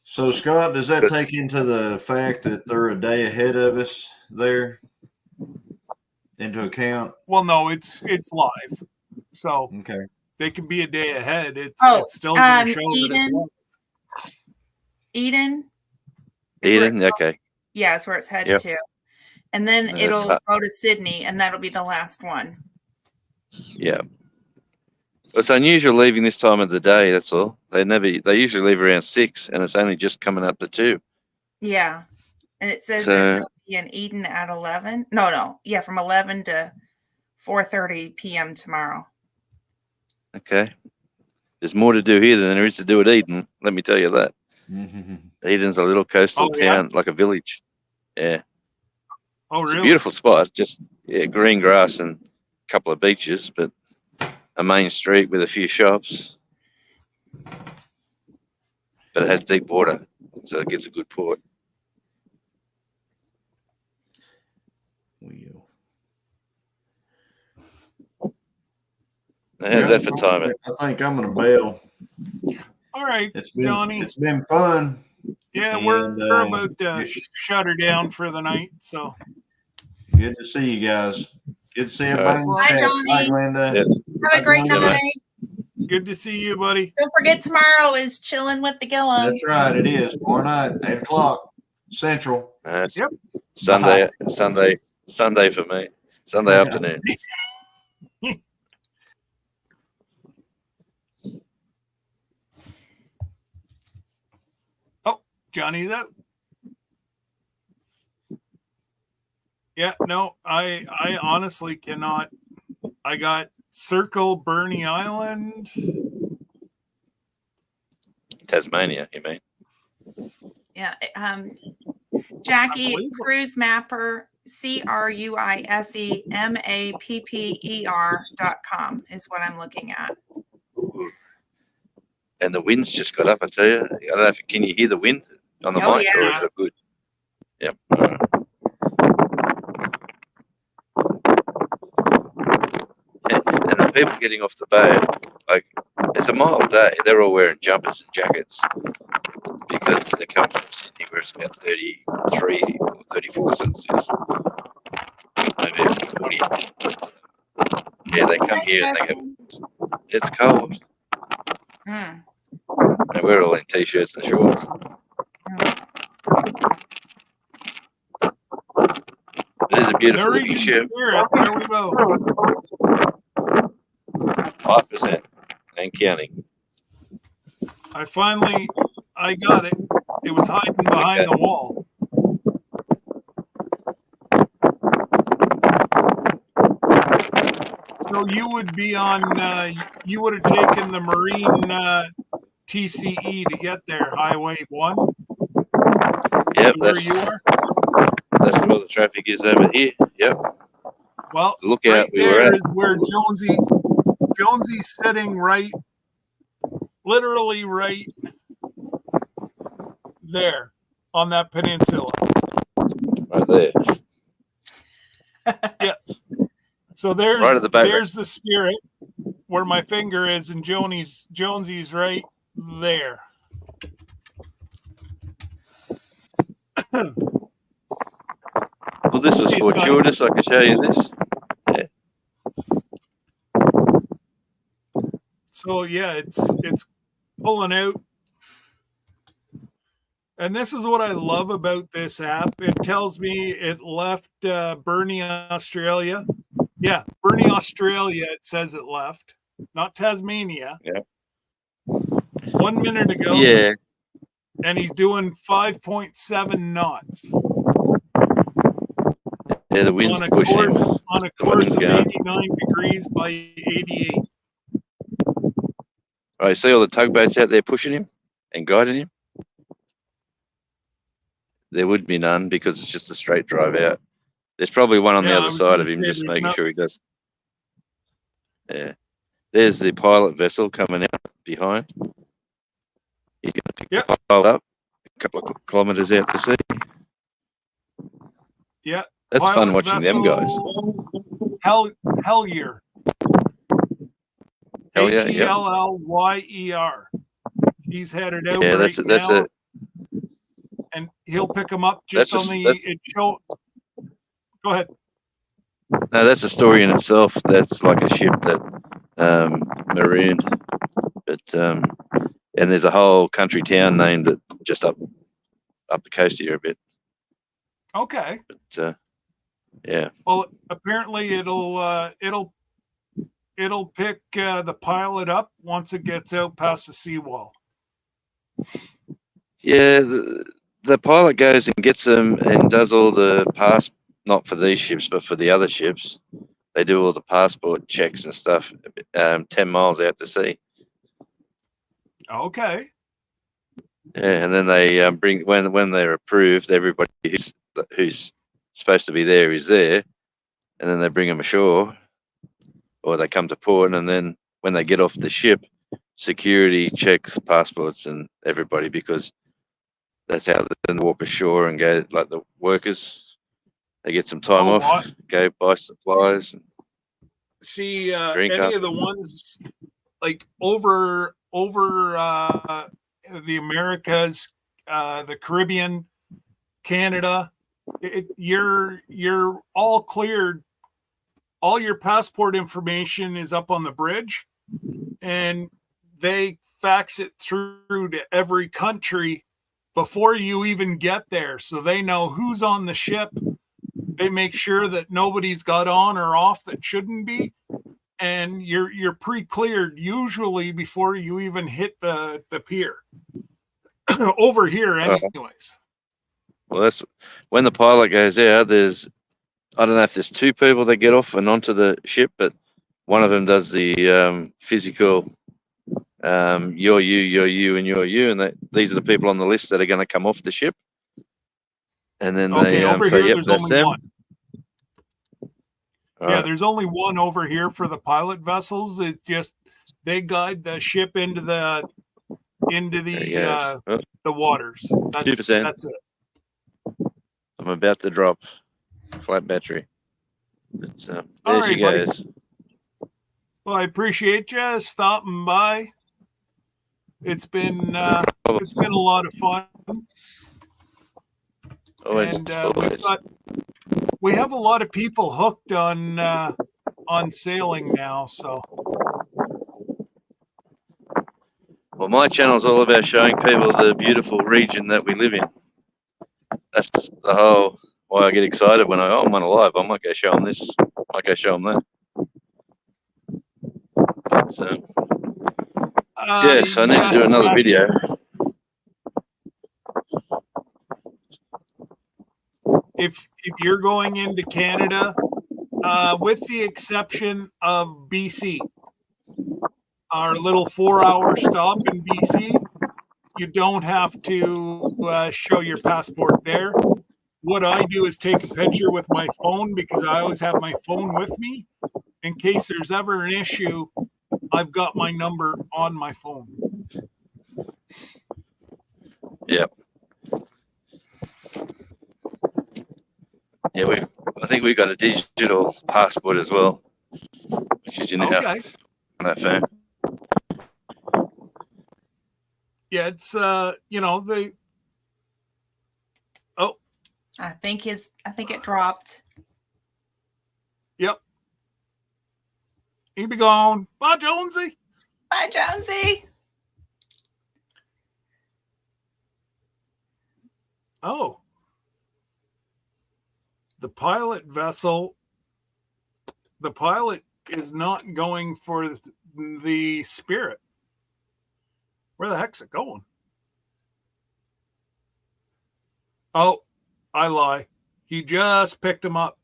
So, Scott, does that take into the fact that they're a day ahead of us there into account? Well, no, it's live, so okay, they can be a day ahead. It's still Eden, show that it's live. Eden. is where Eden, it's- okay. Yeah, it's where it's headed Yep. to. And then And it'll it's- go to Sydney, and that'll be the last one. Yeah. It's unusual leaving this time of the day. That's all. They usually leave around 6, and it's only just coming up to 2. Yeah. And it says So- that it'll be in Eden at 11. No. Yeah, from 11 to 4:30 p.m. tomorrow. Okay. There's more to do here than there is to do at Eden. Let me tell you that. Eden's a little coastal Oh, yeah? town, like a village. Yeah. Oh, It's really? a beautiful spot. Just green grass and a couple of beaches, but a main street with a few shops. But it has deep water, so it gets a good port. Now, how's that for timing? I think I'm gonna bail. All right, Johnny. It's been fun. Yeah, and, we're about to yeah. shut her down for the night. So Good to see you guys. Good to see everybody. in the Bye, chat. Johnny. Bye, Glenda. Yeah. Have a great Bye. night. good to see you, buddy. Don't forget tomorrow is chilling with the Gilliams. That's right. It is tomorrow night, 8 o'clock Central. Yep. Sunday for me. Sunday Yeah. afternoon. Johnny's out. Yeah, no, I honestly cannot. I got Circle Burney Island. Tasmania, you mean? Yeah. Jackie, Unbelievable. Cruise Mapper, CruiseMapper.com is what I'm looking at. And the wind's just got up, I tell you. I don't know if can you hear the wind on the Oh, mic or yeah. is it good? Yep. And the people getting off the boat, like it's a mild day. They're all wearing jumpers and jackets because they come from Sydney where it's about 33 or 34 Celsius. Maybe even 40. Yeah, they come here and they go, it's cold. Mm. And we're all in t-shirts and shorts. It is a beautiful looking Norwegian ship. Spirit. There we go. 5% and counting. I got it. It was hiding behind the wall. So you would be on. You would have taken the Marine TCE to get there, Highway 1. Yep, Where that's you are. that's where the traffic is over here. Yep. Well, The lookout right we were there at. is where Jonesy's sitting right, literally right there on that peninsula. Right there. So there's Right at the boat there's the Spirit where my finger is, and Jonesy's right there. Well, this was He's got- fortuitous. I can show you this. So yeah, it's pulling out. And this is what I love about this app. It tells me it left Burnie, Australia. Yeah, Burnie, Australia. It says it left, not Tasmania. Yeah. 1 minute ago. Yeah. And he's doing 5.7 knots Yeah, the wind's on a pushing course him. on a The wind's course of going. 89 degrees by 88. Right, see all the tugboats out there pushing him and guiding him? There would be none because it's just a straight drive out. There's probably one on Yeah, the I other was side gonna of him, say just there's making not- sure he does. Yeah. There's the pilot vessel coming out behind. He's going to pick Yep. the pilot up a couple of kilometres out to sea. Yeah. That's fun Pilot watching them guys. Hellyer. Hell yeah, yeah. Hellyer. He's headed out Yeah, right that's now, it. and he'll pick him up just That's on a- the. that's- It show. Go ahead. No, that's a story in itself. That's like a ship that marooned, but and there's a whole country town named it just up the coast here a bit. Okay. But yeah. Well, apparently it'll pick the pilot up once it gets out past the seawall. Yeah, the pilot goes and gets them and does all the not for these ships, but for the other ships. They do all the passport checks and stuff 10 miles out to sea. Okay. Yeah, and then they bring, when they're approved, everybody who's supposed to be there is there, and then they bring them ashore, or they come to port, and then when they get off the ship, security checks passports and everybody, because that's how they then walk ashore and go, like the workers, they get some time off, go buy supplies. See, drink any up. of the ones like over the Americas, the Caribbean, Canada, you're all cleared. All your passport information is up on the bridge, and they fax it through to every country before you even get there, so they know who's on the ship. They make sure that nobody's got on or off that shouldn't be, and you're pre-cleared usually before you even hit the pier. Over here, anyways. Well, that's when the pilot goes out. I don't know if there's two people that get off and onto the ship, but one of them does the physical. You're you, and you're you, and these are the people on the list that are going to come off the ship. And then okay, they over say, here, "Yep, there's that's only them." one. Yeah, there's only one over here for the pilot vessels. It just they guide the ship into the waters. That's 2%. That's it. I'm about to drop flat battery. But, there All she right, goes. Well, I appreciate you stopping by. It's been a lot of fun. Always, And always. we have a lot of people hooked on sailing now. So, Well, my channel is all about showing people the beautiful region that we live in. That's the whole why I get excited when I'm on a live. I might go show them this. I might go show them that. But, yes, I need to do another video. If you're going into Canada, with the exception of BC, our little 4-hour stop in BC, you don't have to show your passport there. What I do is take a picture with my phone, because I always have my phone with me. In case there's ever an issue, I've got my number on my phone. Yep. Yeah, I think we've got a digital passport as well, which is in our phone. Yeah, it's they. Oh, I think it dropped. Yep. He be gone. Bye, Jonesy. Bye, Jonesy. Oh. The pilot is not going for the Spirit. Where the heck's it going? Oh, I lie. He just picked him up.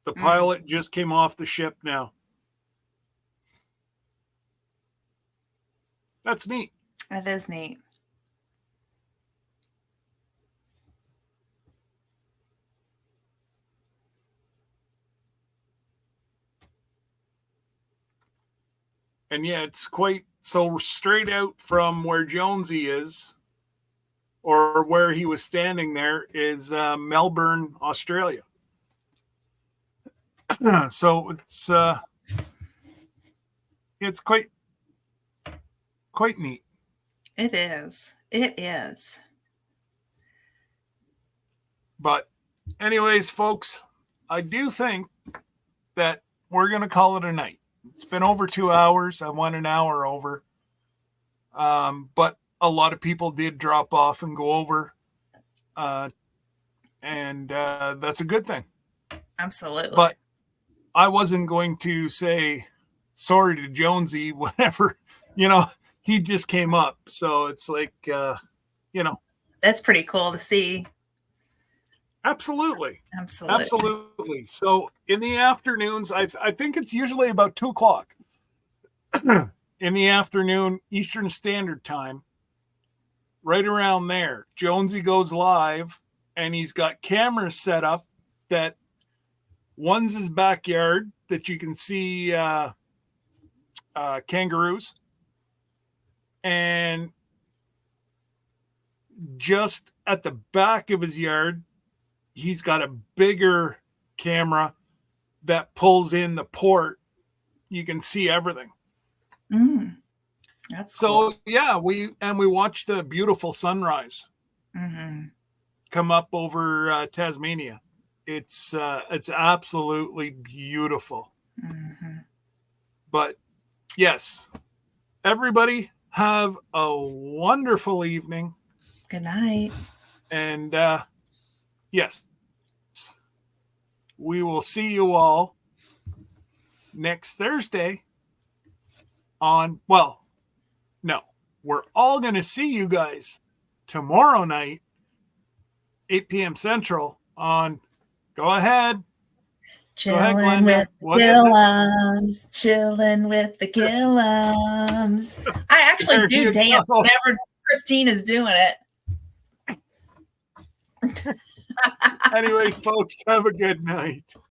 The pilot just came off the ship now. That's neat. That is neat. And yeah, it's quite so straight out from where Jonesy is, or where he was standing there, is Melbourne, Australia. So it's quite neat. It is. It is. But anyways, folks, I do think that we're going to call it a night. It's been over 2 hours. I went an hour over. But a lot of people did drop off and go over. And that's a good thing. Absolutely. But I wasn't going to say sorry to Jonesy whenever, he just came up. So it's like, that's pretty cool to see. Absolutely. Absolutely. Absolutely. So in the afternoons, I think it's usually about 2:00 in the afternoon, Eastern Standard Time, right around there. Jonesy goes live, and he's got cameras set up that one's his backyard that you can see kangaroos, and just at the back of his yard, he's got a bigger camera that pulls in the port. You can see everything. That's so cool. Yeah, we watched the beautiful sunrise come up over Tasmania. It's absolutely beautiful. But yes, everybody have a wonderful evening. Good night. And yes, we will see you all next Thursday we're all going to see you guys tomorrow night, 8 p.m. Central on, go ahead. Chilling with the Gillums. Chilling with the Gillums. I actually do dance whenever Christine is doing it. Anyways, folks, have a good night.